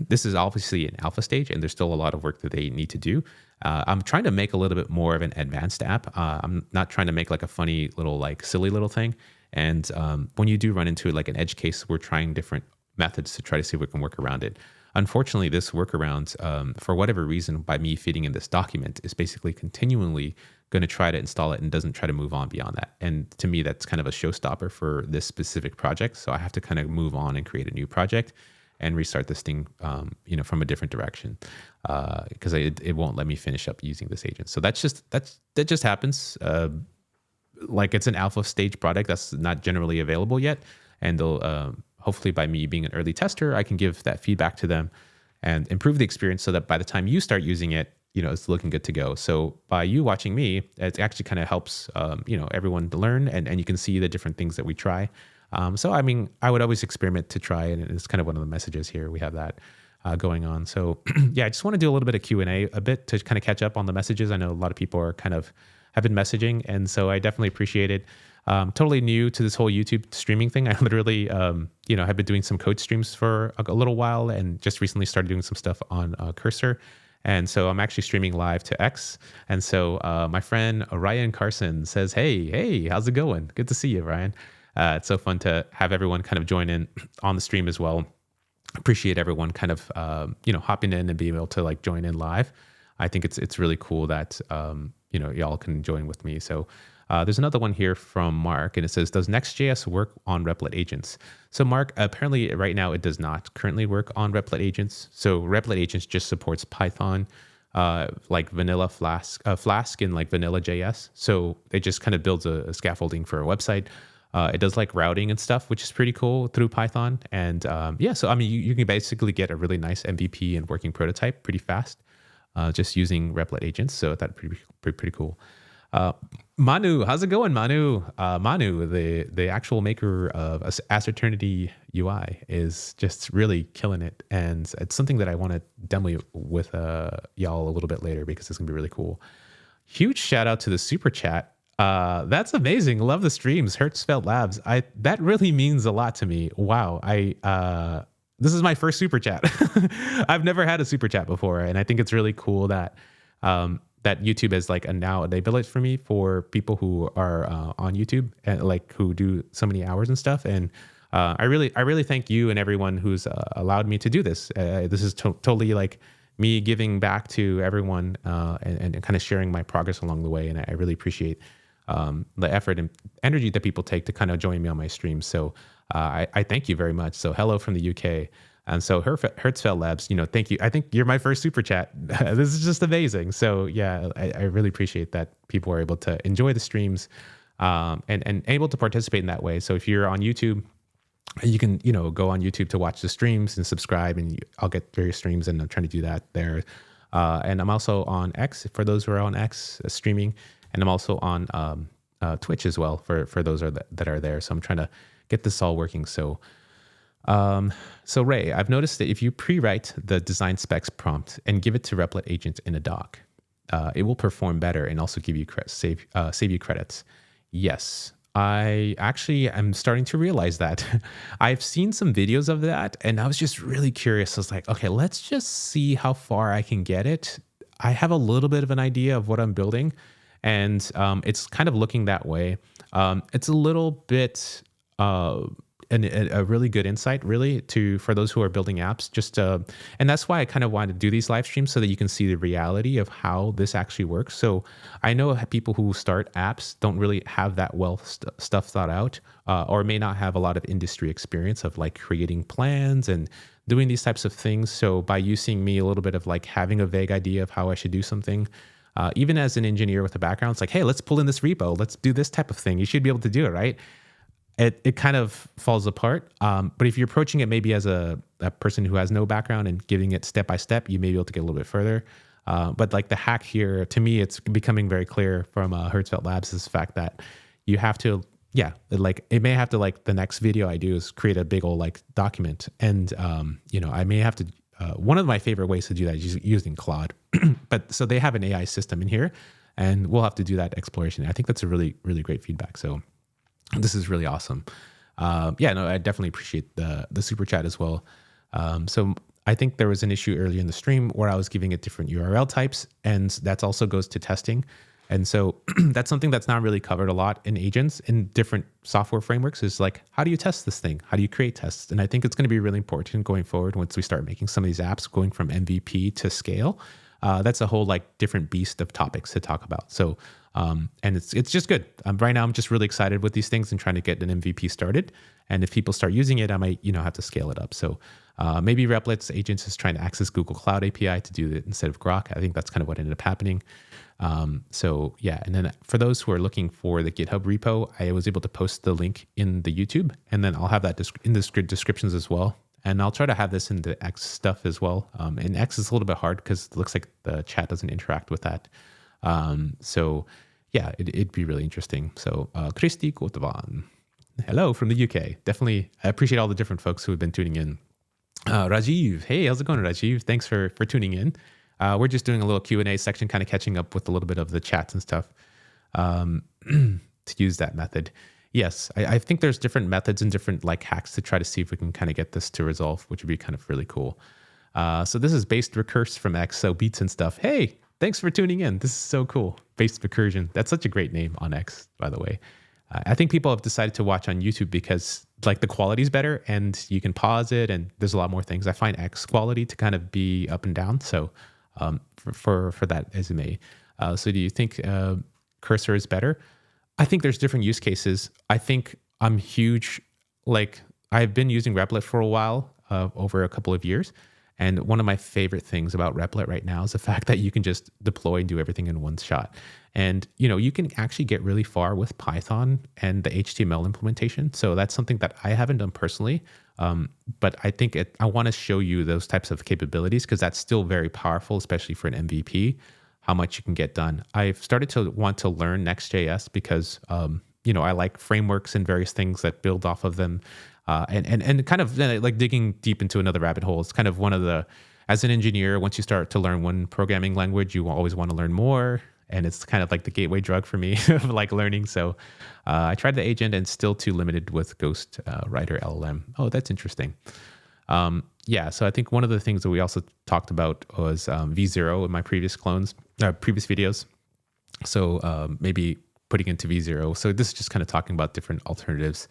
this is obviously an alpha stage, and there's still a lot of work that they need to do. I'm trying to make a little bit more of an advanced app. I'm not trying to make a funny little silly little thing. And when you do run into an edge case, we're trying different methods to try to see if we can work around it. Unfortunately, this workaround, for whatever reason, by me feeding in this document, is basically continually going to try to install it and doesn't try to move on beyond that. And to me, that's kind of a showstopper for this specific project. So I have to kind of move on and create a new project. and restart this thing, from a different direction, because it won't let me finish up using this agent. So that just happens. Like it's an alpha stage product that's not generally available yet, and they'll hopefully, by me being an early tester, I can give that feedback to them and improve the experience so that by the time you start using it, it's looking good to go. So by you watching me, it actually kind of helps, everyone to learn, and you can see the different things that we try. So, I mean, I would always experiment to try, and it's kind of one of the messages here. We have that going on. So yeah, I just want to do a little bit of Q&A a bit to kind of catch up on the messages. I know a lot of people are have been messaging, and so I definitely appreciate it. Totally new to this whole YouTube streaming thing. I literally, have been doing some code streams for a little while, and just recently started doing some stuff on Cursor. And so I'm actually streaming live to X. And so my friend Ryan Carson says, hey, how's it going? Good to see you, Ryan. It's so fun to have everyone kind of join in on the stream as well. Appreciate everyone kind of, hopping in and being able to like join in live. I think it's really cool that, y'all can join with me. So there's another one here from Mark, and it says, does Next.js work on Replit Agents? So Mark, apparently right now it does not currently work on Replit Agents. So Replit Agents just supports Python, like vanilla Flask and like vanilla JS. So it just kind of builds a scaffolding for a website. It does like routing and stuff, which is pretty cool through Python. And so I mean, you can basically get a really nice MVP and working prototype pretty fast, just using Replit Agents. So that's pretty cool. Manu, how's it going, Manu? Manu, the actual maker of Ascertainty UI, is just really killing it, and it's something that I want to demo with y'all a little bit later because it's gonna be really cool. Huge shout out to the super chat. That's amazing. Love the streams. Hertzfeld Labs. That really means a lot to me. Wow. This is my first super chat. I've never had a super chat before, and I think it's really cool that that YouTube is like now the ability for me for people who are on YouTube and like who do so many hours and stuff. And I really thank you and everyone who's allowed me to do this. This is totally like me giving back to everyone and kind of sharing my progress along the way. And I really appreciate the effort and energy that people take to kind of join me on my streams. So I thank you very much. So hello from the UK. And so Hertzfeld Labs, thank you. I think you're my first super chat. This is just amazing. So yeah, I really appreciate that people are able to enjoy the streams and able to participate in that way. So if you're on YouTube, you can, go on YouTube to watch the streams and subscribe, and I'll get various streams, and I'm trying to do that there. And I'm also on X for those who are on X streaming, and I'm also on Twitch as well for those that are there. So I'm trying to get this all working. So Ray, I've noticed that if you pre-write the design specs prompt and give it to Replit Agent in a doc, it will perform better and also give you save you credits. Yes, I actually am starting to realize that. I've seen some videos of that, and I was just really curious. I was like, okay, let's just see how far I can get it. I have a little bit of an idea of what I'm building, and it's kind of looking that way. It's a little bit a really good insight, really, for those who are building apps. And that's why I kind of wanted to do these live streams so that you can see the reality of how this actually works. So I know people who start apps don't really have that stuff thought out, or may not have a lot of industry experience of like creating plans and doing these types of things. So by you seeing me a little bit of like having a vague idea of how I should do something, even as an engineer with a background, it's like, hey, let's pull in this repo. Let's do this type of thing. You should be able to do it, right? It kind of falls apart. But if you're approaching it maybe as a person who has no background and giving it step by step, you may be able to get a little bit further. But like the hack here, to me, it's becoming very clear from Hertzfeld Labs is the fact that you have to, it may have to, like the next video I do is create a big old like document. And, I may have to, one of my favorite ways to do that is using Claude. But so they have an AI system in here, and we'll have to do that exploration. I think that's a really, really great feedback. So this is really awesome. I definitely appreciate the super chat as well. So I think there was an issue earlier in the stream where I was giving it different URL types, and that also goes to testing. And so that's something that's not really covered a lot in agents in different software frameworks, is like, how do you test this thing? How do you create tests? And I think it's going to be really important going forward once we start making some of these apps going from MVP to scale. That's a whole like different beast of topics to talk about. So, and it's just good. Right now, I'm just really excited with these things and trying to get an MVP started. And if people start using it, I might, have to scale it up. So Maybe Replit's agents is trying to access Google Cloud API to do it instead of Grok. I think that's kind of what ended up happening. So yeah, and then for those who are looking for the GitHub repo, I was able to post the link in the YouTube, and then I'll have that in the descriptions as well. And I'll try to have this in the X stuff as well. And X is a little bit hard because it looks like the chat doesn't interact with that. So yeah, it'd be really interesting. So Christy Kotavan, hello from the UK. Definitely, I appreciate all the different folks who have been tuning in. Rajiv, hey, how's it going, Rajiv? Thanks for tuning in. We're just doing a little Q&A section, kind of catching up with a little bit of the chats and stuff to use that method. Yes, I think there's different methods and different like hacks to try to see if we can kind of get this to resolve, which would be kind of really cool. So this is based recurse from X, so beats and stuff. Hey, thanks for tuning in. This is so cool. Based recursion. That's such a great name on X, by the way. I think people have decided to watch on YouTube because like the quality's better and you can pause it and there's a lot more things. I find X quality to kind of be up and down. So for that as it may. So do you think cursor is better? I think there's different use cases. I think I'm huge, like I've been using Replit for a while, over a couple of years. And one of my favorite things about Replit right now is the fact that you can just deploy and do everything in one shot. And, you know, you can actually get really far with Python and the HTML implementation. So that's something that I haven't done personally. But I think I want to show you those types of capabilities because that's still very powerful, especially for an MVP, how much you can get done. I've started to want to learn Next.js because, you know, I like frameworks and various things that build off of them. And kind of like digging deep into another rabbit hole. It's kind of one of the, as an engineer, once you start to learn one programming language, you always want to learn more. And it's kind of like the gateway drug for me of like learning. So I tried the agent and still too limited with Ghost Writer LLM. Oh, that's interesting. Yeah, so I think one of the things that we also talked about was V0 in my previous videos. So maybe putting into V0. So this is just kind of talking about different alternatives.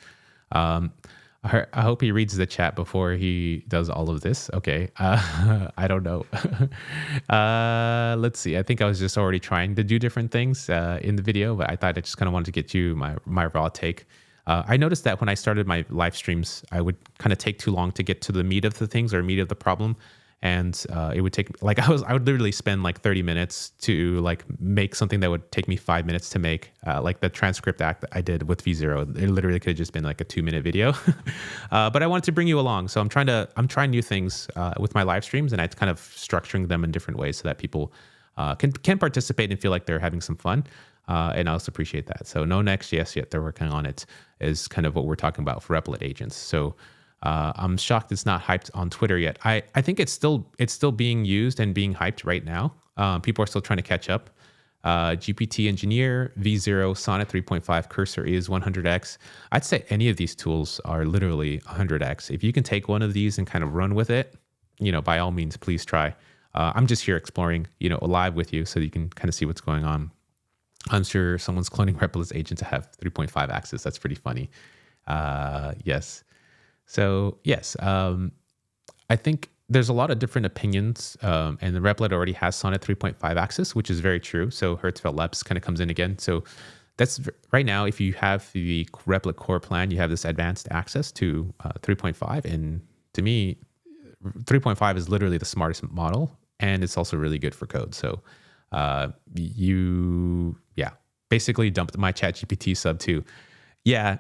I hope he reads the chat before he does all of this. Okay. I don't know. Let's see. I think I was just already trying to do different things in the video, but I thought I just kind of wanted to get you my raw take. I noticed that when I started my live streams, I would kind of take too long to get to the meat of the things or meat of the problem. And it would take like I would literally spend like 30 minutes to like make something that would take me 5 minutes to make, like the transcript act that I did with V0. It literally could have just been like a 2-minute video, but I wanted to bring you along. So I'm trying new things with my live streams, and I'm kind of structuring them in different ways so that people can participate and feel like they're having some fun. And I also appreciate that. So no Next.js yet. They're working on it is kind of what we're talking about for Replit agents. So I'm shocked it's not hyped on Twitter yet. I think it's still being used and being hyped right now. People are still trying to catch up. GPT Engineer, V0, Sonnet 3.5 Cursor is 100x. I'd say any of these tools are literally 100x. If you can take one of these and kind of run with it, you know, by all means, please try. I'm just here exploring, you know, live with you so you can kind of see what's going on. I'm sure someone's cloning Replit's agent to have 3.5 axis. That's pretty funny. Yes. So yes, I think there's a lot of different opinions, and the Replit already has Sonnet 3.5 axis, which is very true. So Hertzfeld Labs kind of comes in again. So that's right now, if you have the Replit core plan, you have this advanced access to 3.5. And to me, 3.5 is literally the smartest model, and it's also really good for code. So basically dumped my ChatGPT sub 2. Yeah,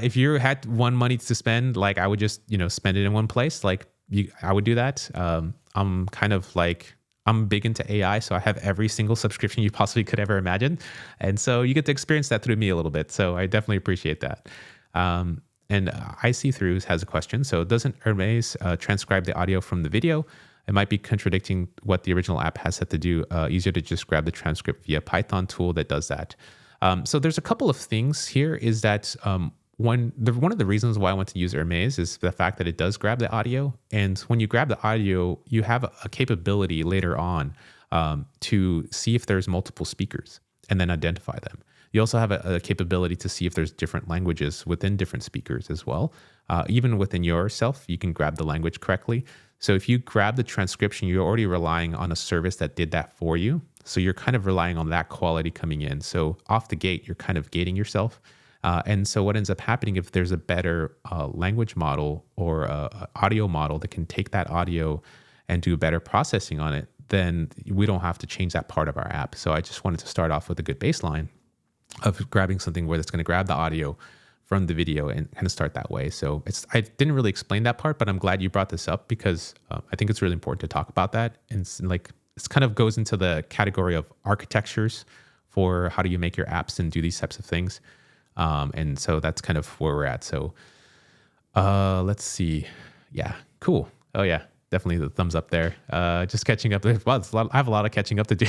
if you had one money to spend, like I would just, you know, spend it in one place. Like I would do that. I'm kind of like, I'm big into AI, so I have every single subscription you possibly could ever imagine. And so you get to experience that through me a little bit. So I definitely appreciate that. And I See Throughs has a question. So doesn't Hermes transcribe the audio from the video? It might be contradicting what the original app has set to do. Easier to just grab the transcript via Python tool that does that. So there's a couple of things here is that one of the reasons why I want to use Hermes is the fact that it does grab the audio. And when you grab the audio, you have a capability later on to see if there's multiple speakers and then identify them. You also have a capability to see if there's different languages within different speakers as well. Even within yourself, you can grab the language correctly. So if you grab the transcription, you're already relying on a service that did that for you. So you're kind of relying on that quality coming in. So off the gate, you're kind of gating yourself. And so what ends up happening if there's a better language model or audio model that can take that audio and do better processing on it, then we don't have to change that part of our app. So I just wanted to start off with a good baseline of grabbing something where it's going to grab the audio from the video and kind of start that way. So I didn't really explain that part, but I'm glad you brought this up because I think it's really important to talk about that. And it's kind of goes into the category of architectures for how do you make your apps and do these types of things. And so that's kind of where we're at. So let's see. Yeah, cool. Oh yeah, definitely the thumbs up there. Just catching up. Well, I have a lot of catching up to do.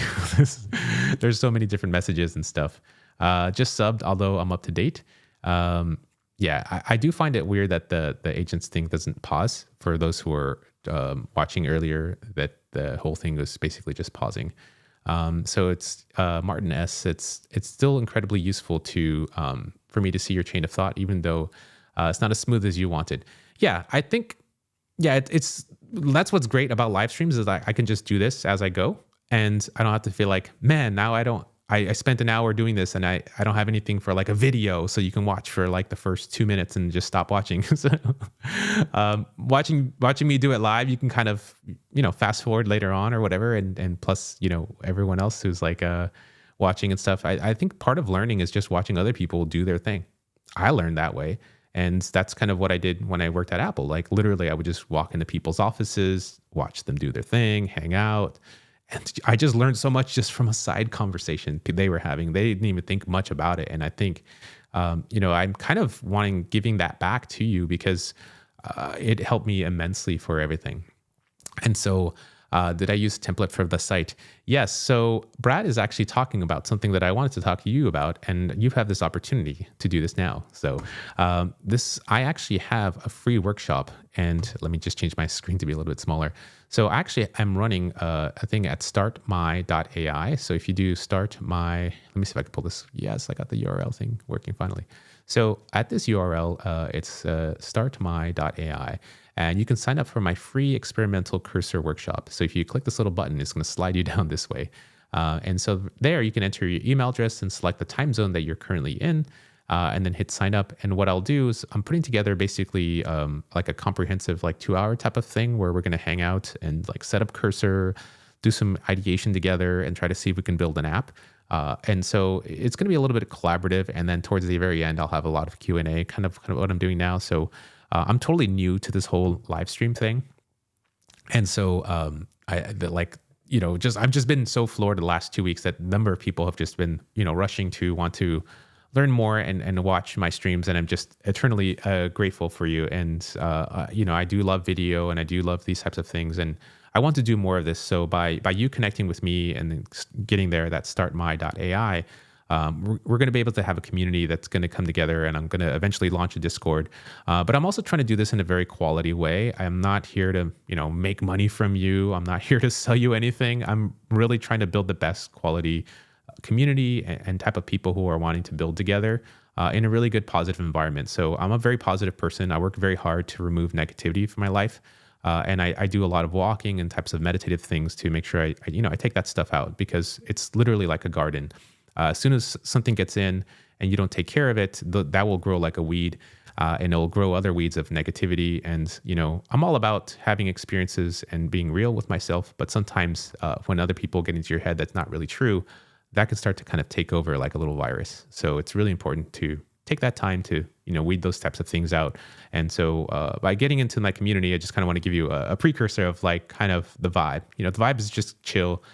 There's so many different messages and stuff. Just subbed, although I'm up to date. Yeah, I do find it weird that the agents thing doesn't pause for those who are watching earlier, that the whole thing was basically just pausing. So it's Martin S. It's still incredibly useful to for me to see your chain of thought, even though it's not as smooth as you wanted. Yeah, I think it's that's what's great about live streams is I can just do this as I go, and I don't have to feel like, man, now I spent an hour doing this and I don't have anything for like a video so you can watch for like the first 2 minutes and just stop watching. So, watching me do it live, you can kind of, fast forward later on or whatever. And plus, everyone else who's like watching and stuff. I think part of learning is just watching other people do their thing. I learned that way. And that's kind of what I did when I worked at Apple. Like literally I would just walk into people's offices, watch them do their thing, hang out. And I just learned so much just from a side conversation they were having. They didn't even think much about it. And I think, I'm kind of giving that back to you because it helped me immensely for everything. And so did I use template for the site? Yes. So Brad is actually talking about something that I wanted to talk to you about, and you have this opportunity to do this now. So I actually have a free workshop, and let me just change my screen to be a little bit smaller. So actually I'm running a thing at startmy.ai. So if you do let me see if I can pull this. Yes, I got the URL thing working finally. So at this URL, it's startmy.ai. And you can sign up for my free experimental cursor workshop. So if you click this little button, it's going to slide you down this way. And so there you can enter your email address and select the time zone that you're currently in, and then hit sign up. And what I'll do is I'm putting together basically like a comprehensive 2-hour type of thing where we're going to hang out and set up cursor, do some ideation together, and try to see if we can build an app. And so it's going to be a little bit collaborative. And then towards the very end, I'll have a lot of Q&A, kind of what I'm doing now. So I'm totally new to this whole live stream thing. And so I've just been so floored the last 2 weeks that a number of people have just been, rushing to want to learn more and watch my streams. And I'm just eternally grateful for you. And, I do love video and I do love these types of things. And I want to do more of this. So by you connecting with me and getting there, that startmy.ai, we're going to be able to have a community that's going to come together, and I'm going to eventually launch a Discord. But I'm also trying to do this in a very quality way. I'm not here to, make money from you. I'm not here to sell you anything. I'm really trying to build the best quality community and type of people who are wanting to build together in a really good, positive environment. So I'm a very positive person. I work very hard to remove negativity from my life. And I do a lot of walking and types of meditative things to make sure I take that stuff out, because it's literally like a garden. As soon as something gets in and you don't take care of it, that will grow like a weed, and it'll grow other weeds of negativity. And, I'm all about having experiences and being real with myself. But sometimes when other people get into your head that's not really true, that can start to kind of take over like a little virus. So it's really important to take that time to, weed those types of things out. And so by getting into my community, I just kind of want to give you a precursor of kind of the vibe. The vibe is just chill.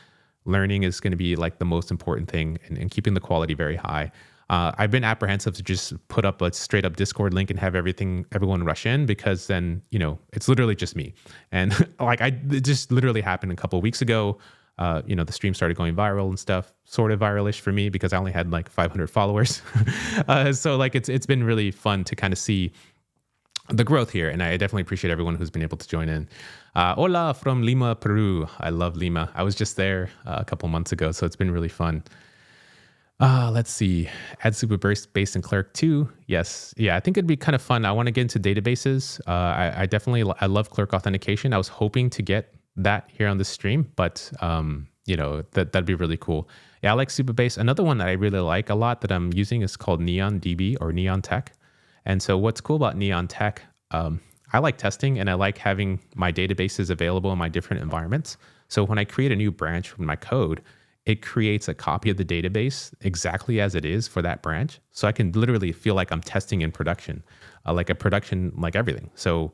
Learning is going to be the most important thing, and keeping the quality very high. I've been apprehensive to just put up a straight up Discord link and have everyone rush in, because then, it's literally just me. And it just literally happened a couple of weeks ago. The stream started going viral and stuff, sort of viralish for me because I only had 500 followers. So it's been really fun to kind of see the growth here. And I definitely appreciate everyone who's been able to join in. Hola from Lima, Peru. I love Lima. I was just there a couple months ago, so it's been really fun. Let's see. Add super based in Clerk 2. Yes. Yeah, I think it'd be kind of fun. I want to get into databases. I love Clerk authentication. I was hoping to get that here on the stream, but that'd be really cool. Yeah, I like Supabase. Another one that I really like a lot that I'm using is called Neon DB or Neon Tech. And so what's cool about Neon Tech, I like testing and I like having my databases available in my different environments. So when I create a new branch from my code, it creates a copy of the database exactly as it is for that branch. So I can literally feel like I'm testing in production, like a production, like everything. So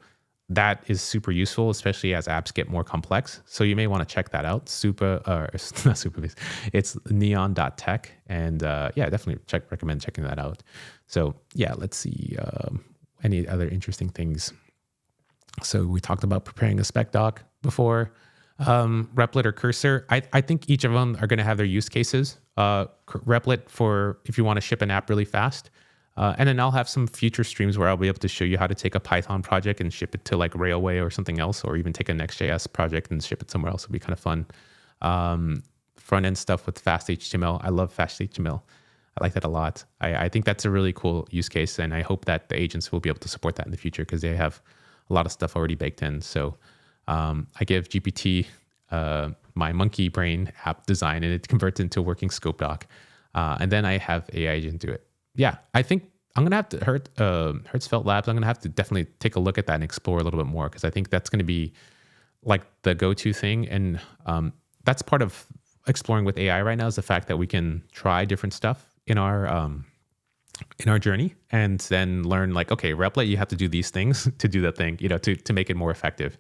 that is super useful, especially as apps get more complex. So you may want to check that out. It's not Supabase, it's neon.tech. And yeah, definitely recommend checking that out. So yeah, let's see any other interesting things. So we talked about preparing a spec doc before. Replit or Cursor, I think each of them are going to have their use cases. Replit for if you want to ship an app really fast. And then I'll have some future streams where I'll be able to show you how to take a Python project and ship it to like Railway or something else, or even take a Next.js project and ship it somewhere else. It'll be kind of fun. Front end stuff with fast HTML. I love fast HTML. I like that a lot. I think that's a really cool use case, and I hope that the agents will be able to support that in the future because they have a lot of stuff already baked in. So I give GPT my monkey brain app design, and it converts into a working scope doc. And then I have AI agent do it. Yeah, I think I'm going to have to Hertzfeld Labs. I'm going to have to definitely take a look at that and explore a little bit more because I think that's going to be like the go-to thing. And that's part of exploring with AI right now is the fact that we can try different stuff in our journey and then learn like, okay, Replit, you have to do these things to do that thing, to make it more effective.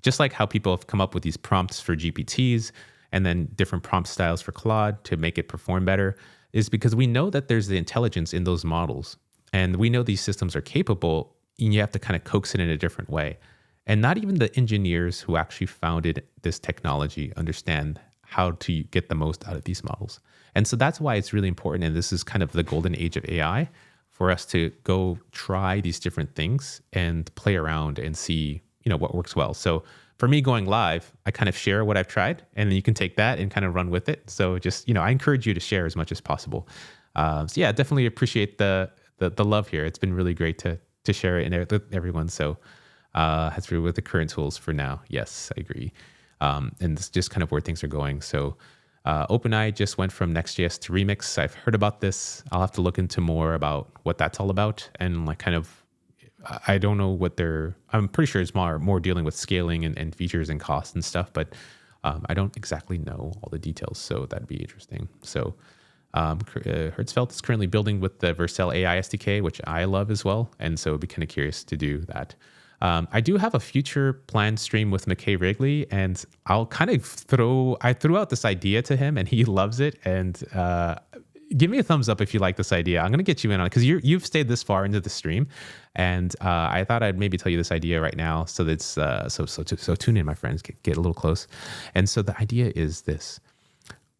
Just like how people have come up with these prompts for GPTs and then different prompt styles for Claude to make it perform better is because we know that there's the intelligence in those models and we know these systems are capable, and you have to kind of coax it in a different way. And not even the engineers who actually founded this technology understand how to get the most out of these models. And so that's why it's really important. And this is kind of the golden age of AI for us to go try these different things and play around and see, what works well. So for me going live, I kind of share what I've tried and then you can take that and kind of run with it. So just, I encourage you to share as much as possible. So yeah, definitely appreciate the love here. It's been really great to share it with everyone. So that's really with the current tools for now. Yes, I agree. And it's just kind of where things are going. So OpenAI just went from Next.js to Remix. I've heard about this. I'll have to look into more about what that's all about and like kind of, I don't know I'm pretty sure it's more dealing with scaling and features and costs and stuff, but I don't exactly know all the details. So that'd be interesting. So Hertzfeld is currently building with the Vercel AI SDK, which I love as well. And so I'd be kind of curious to do that. I do have a future planned stream with McKay Wrigley, and I'll kind of threw out this idea to him and he loves it. And give me a thumbs up if you like this idea. I'm going to get you in on it because you've stayed this far into the stream. And I thought I'd maybe tell you this idea right now. So that's so tune in, my friends, get a little close. And so the idea is this.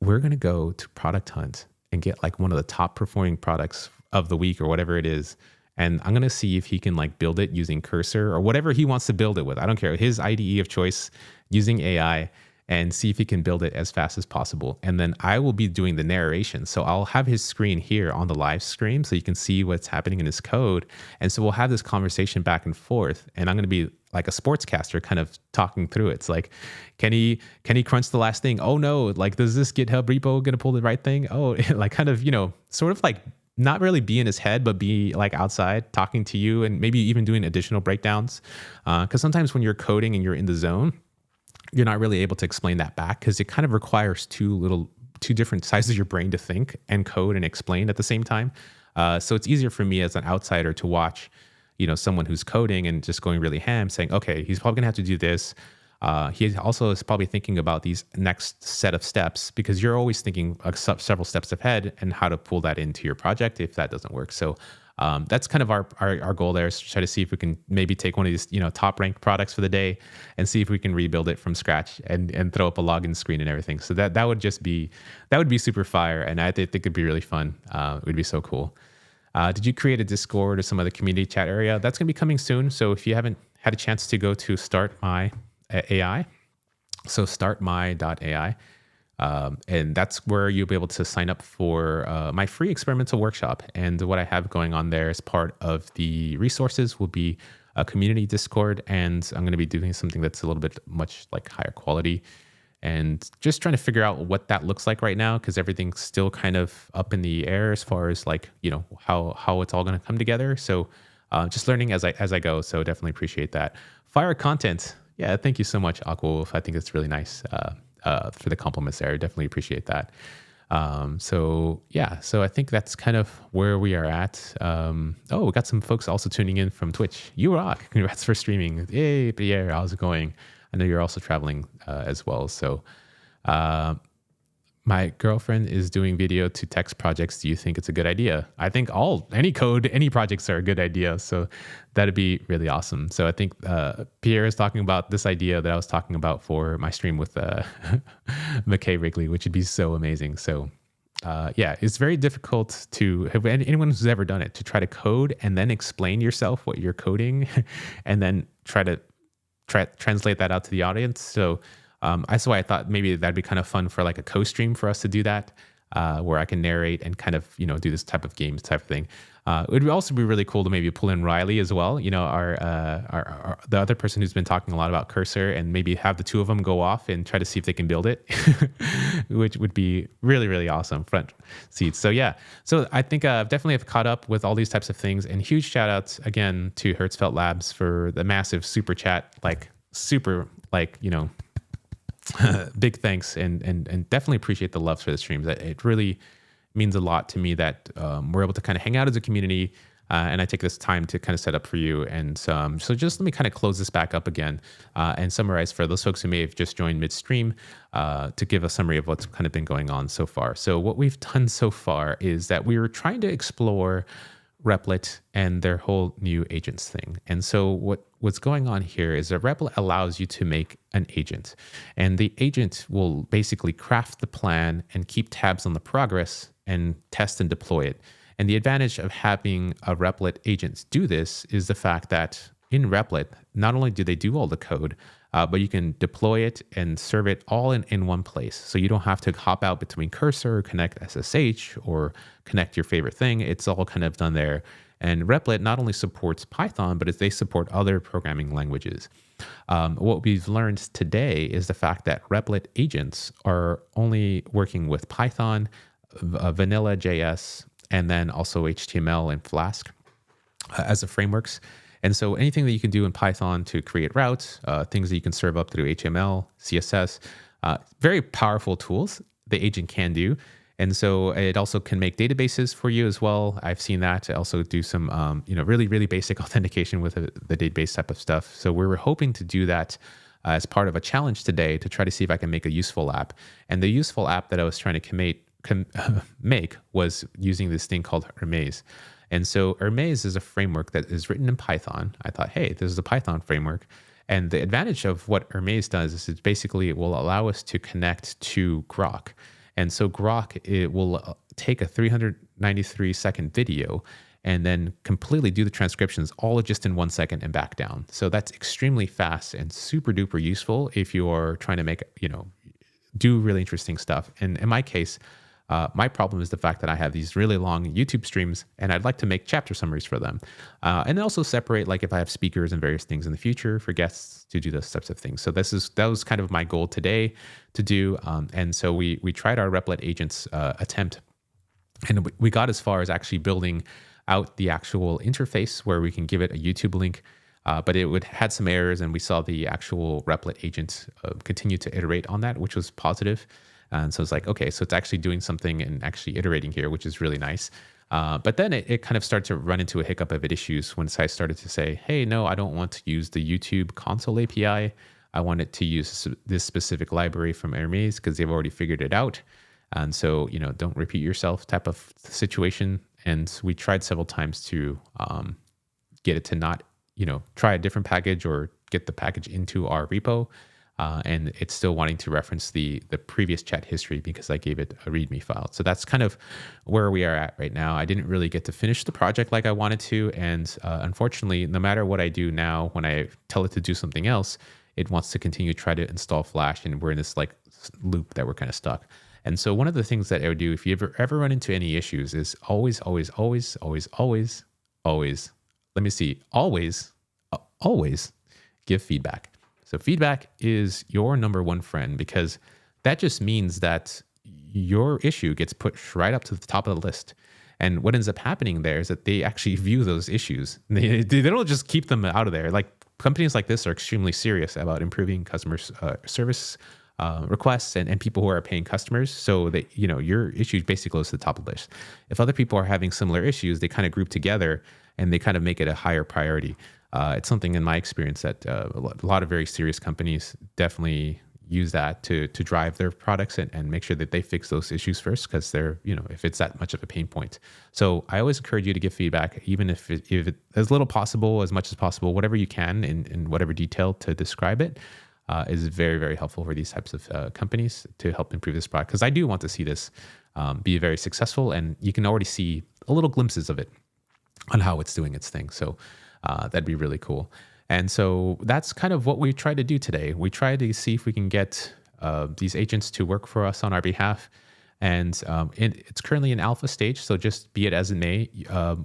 We're going to go to Product Hunt and get like one of the top performing products of the week or whatever it is. And I'm going to see if he can like build it using Cursor or whatever he wants to build it with. I don't care. His IDE of choice using AI, and see if he can build it as fast as possible. And then I will be doing the narration. So I'll have his screen here on the live stream so you can see what's happening in his code. And so we'll have this conversation back and forth. And I'm going to be like a sportscaster kind of talking through it. It's like, can he crunch the last thing? Oh no, like, does this GitHub repo going to pull the right thing? Oh, like kind of, sort of like not really be in his head, but be like outside talking to you and maybe even doing additional breakdowns. Because sometimes when you're coding and you're in the zone, you're not really able to explain that back because it kind of requires two different sizes of your brain to think and code and explain at the same time. So it's easier for me as an outsider to watch, someone who's coding and just going really ham saying, okay, he's probably gonna have to do this. He also is probably thinking about these next set of steps because you're always thinking several steps ahead and how to pull that into your project if that doesn't work. So that's kind of our goal there is to try to see if we can maybe take one of these, top ranked products for the day and see if we can rebuild it from scratch and throw up a login screen and everything. So that would be super fire. And I think it'd be really fun. It would be so cool. Did you create a Discord or some other community chat area? That's going to be coming soon. So if you haven't had a chance to go to Start My AI, so startmy.ai. And that's where you'll be able to sign up for my free experimental workshop. And what I have going on there as part of the resources will be a community Discord. And I'm going to be doing something that's a little bit much like higher quality. and just trying to figure out what that looks like right now, because everything's still kind of up in the air as far as like, how it's all going to come together. So just learning as I go. So definitely appreciate that. Fire content. Yeah, thank you so much, Aquawolf. I think it's really nice for the compliments there. Definitely appreciate that. So I think that's kind of where we are at. We got some folks also tuning in from Twitch. You rock. Congrats for streaming. Hey, Pierre, how's it going? I know you're also traveling as well. So my girlfriend is doing video to text projects. Do you think it's a good idea? I think any projects are a good idea. So that'd be really awesome. So I think Pierre is talking about this idea that I was talking about for my stream with McKay Wrigley, which would be so amazing. So it's very difficult to have anyone who's ever done it to try to code and then explain yourself what you're coding and then try to translate that out to the audience. So that's why I thought maybe that'd be kind of fun for like a co-stream for us to do that, where I can narrate and kind of, do this type of games type of thing. It would also be really cool to maybe pull in Riley as well, our the other person who's been talking a lot about Cursor, and maybe have the two of them go off and try to see if they can build it, which would be really, really awesome. Front seats. So I think definitely have caught up with all these types of things, and huge shout outs again to Hertzfeld Labs for the massive super chat, big thanks, and definitely appreciate the love for the streams. It really means a lot to me that we're able to kind of hang out as a community, and I take this time to kind of set up for you. And so just let me kind of close this back up again and summarize for those folks who may have just joined midstream to give a summary of what's kind of been going on so far. So what we've done so far is that we were trying to explore Replit and their whole new agents thing. And so what's going on here is that Replit allows you to make an agent, and the agent will basically craft the plan and keep tabs on the progress and test and deploy it. And the advantage of having a Replit agent do this is the fact that in Replit, not only do they do all the code, but you can deploy it and serve it all in one place. So you don't have to hop out between Cursor, connect SSH, or connect your favorite thing. It's all kind of done there. And Replit not only supports Python, but they support other programming languages. What we've learned today is the fact that Replit agents are only working with Python, vanilla JS, and then also HTML and Flask as the frameworks. And so anything that you can do in Python to create routes, things that you can serve up through HTML, CSS, very powerful tools the agent can do. And so it also can make databases for you as well. I've seen that to also do some, really, really basic authentication with the database type of stuff. So we were hoping to do that as part of a challenge today to try to see if I can make a useful app. And the useful app that I was trying to make was using this thing called Hermes. And so Hermes is a framework that is written in Python. I thought, hey, this is a Python framework. And the advantage of what Hermes does is it will allow us to connect to Grok. And so Grok, it will take a 393-second video and then completely do the transcriptions all just in 1 second and back down. So that's extremely fast and super duper useful if you are trying to make, do really interesting stuff. And in my case, my problem is the fact that I have these really long YouTube streams, and I'd like to make chapter summaries for them. And also separate, like if I have speakers and various things in the future for guests to do those types of things. So that was kind of my goal today to do. And so we tried our Replit agents attempt, and we got as far as actually building out the actual interface where we can give it a YouTube link. But it had some errors, and we saw the actual Replit agent continue to iterate on that, which was positive. And so it's like, okay, so it's actually doing something and actually iterating here, which is really nice. But then it kind of started to run into a hiccup of issues when I started to say, hey, no, I don't want to use the YouTube console API. I want it to use this specific library from Hermes because they've already figured it out. And so, don't repeat yourself type of situation. And we tried several times to get it to not, try a different package or get the package into our repo. And it's still wanting to reference the previous chat history because I gave it a README file. So that's kind of where we are at right now. I didn't really get to finish the project like I wanted to. And unfortunately, no matter what I do now, when I tell it to do something else, it wants to continue to try to install Flash. And we're in this loop that we're kind of stuck. And so one of the things that I would do if you ever run into any issues is always, always give feedback. So feedback is your number one friend, because that just means that your issue gets pushed right up to the top of the list. And what ends up happening there is that they actually view those issues. They don't just keep them out of there. Like, companies like this are extremely serious about improving customer service requests and people who are paying customers. So that, your issue basically goes to the top of the list. If other people are having similar issues, they kind of group together and they kind of make it a higher priority. It's something in my experience that a lot of very serious companies definitely use that to drive their products and make sure that they fix those issues first, because they're, if it's that much of a pain point. So I always encourage you to give feedback, even if it as little possible, as much as possible, whatever you can in whatever detail to describe it, is very, very helpful for these types of companies to help improve this product. Because I do want to see this be very successful, and you can already see a little glimpses of it on how it's doing its thing. So that'd be really cool. And so that's kind of what we try to do today. We try to see if we can get these agents to work for us on our behalf. And it's currently in alpha stage, so just be it as it may.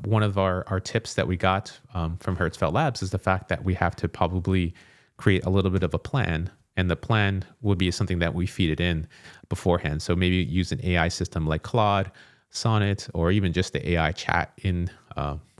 One of our tips that we got from Hertzfeld Labs is the fact that we have to probably create a little bit of a plan. And the plan would be something that we feed it in beforehand. So maybe use an AI system like Claude, Sonnet, or even just the AI chat in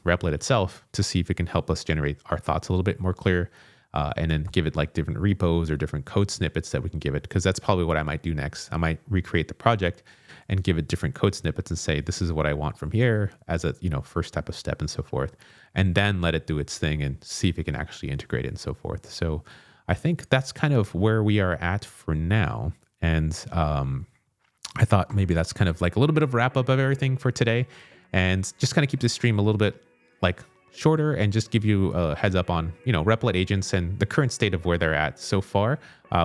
Replit itself to see if it can help us generate our thoughts a little bit more clear, and then give it like different repos or different code snippets that we can give it, because that's probably what I might do next. I might recreate the project and give it different code snippets and say, this is what I want from here as a first type of step and so forth, and then let it do its thing and see if it can actually integrate it and so forth. So I think that's kind of where we are at for now. And I thought maybe that's kind of like a little bit of wrap up of everything for today, and just kind of keep this stream a little bit like shorter and just give you a heads up on, Replit agents and the current state of where they're at so far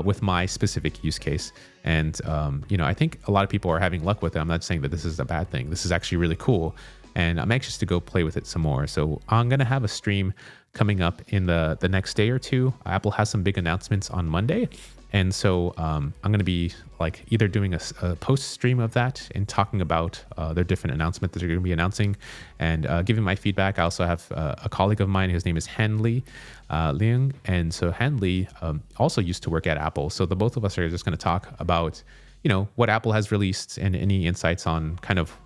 with my specific use case. And, I think a lot of people are having luck with it. I'm not saying that this is a bad thing. This is actually really cool. And I'm anxious to go play with it some more. So I'm going to have a stream coming up in the next day or two. Apple has some big announcements on Monday. And so I'm going to be like either doing a post stream of that and talking about their different announcements that they're going to be announcing and giving my feedback. I also have a colleague of mine, his name is Hanley Leung. And so Hanley also used to work at Apple. So the both of us are just going to talk about, what Apple has released and any insights on kind of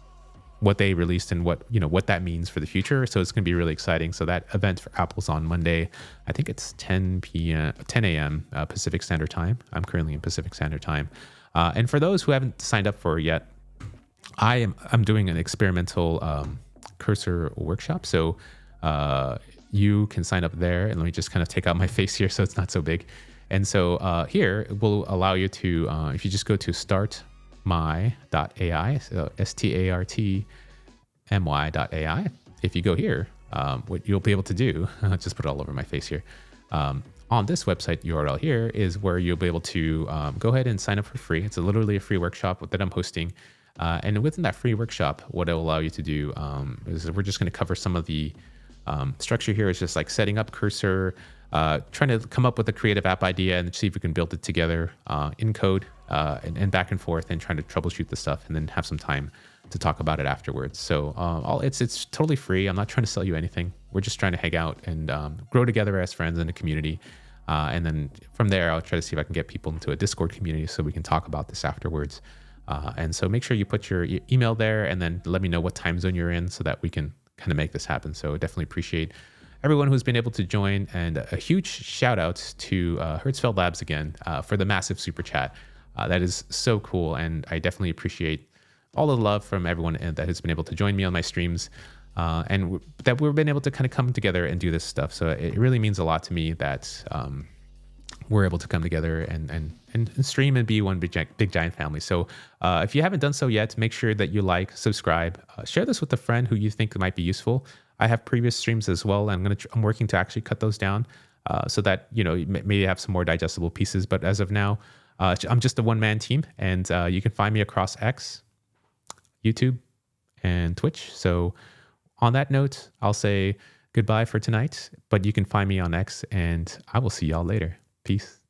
what they released and what that means for the future. So it's going to be really exciting. So that event for Apple's on Monday. I think it's 10 a.m. Pacific Standard Time. I'm currently in Pacific Standard Time. And for those who haven't signed up for it yet, I'm doing an experimental cursor workshop. So you can sign up there, and let me just kind of take out my face here so it's not so big. And so here it will allow you to, if you just go to startmy.ai, so startmy.ai. If you go here, what you'll be able to do, just put it all over my face here. On this website URL here is where you'll be able to go ahead and sign up for free. It's literally a free workshop that I'm hosting. And within that free workshop, what it'll allow you to do is we're just going to cover some of the structure here. Is just like setting up Cursor, trying to come up with a creative app idea and see if we can build it together in code and back and forth, and trying to troubleshoot the stuff, and then have some time to talk about it afterwards. So it's totally free. I'm not trying to sell you anything. We're just trying to hang out and grow together as friends in a community. And then from there, I'll try to see if I can get people into a Discord community so we can talk about this afterwards. And so make sure you put your email there, and then let me know what time zone you're in so that we can kind of make this happen. So definitely appreciate everyone who's been able to join, and a huge shout out to Hertzfeld Labs again for the massive super chat. That is so cool, and I definitely appreciate all the love from everyone that has been able to join me on my streams, and that we've been able to kind of come together and do this stuff. So it really means a lot to me that we're able to come together and stream and be one big giant family. So if you haven't done so yet, make sure that you like, subscribe, share this with a friend who you think might be useful. I have previous streams as well. I'm working to actually cut those down so that maybe have some more digestible pieces. But as of now, I'm just a one-man team, and you can find me across X, YouTube, and Twitch. So on that note, I'll say goodbye for tonight, but you can find me on X, and I will see y'all later. Peace.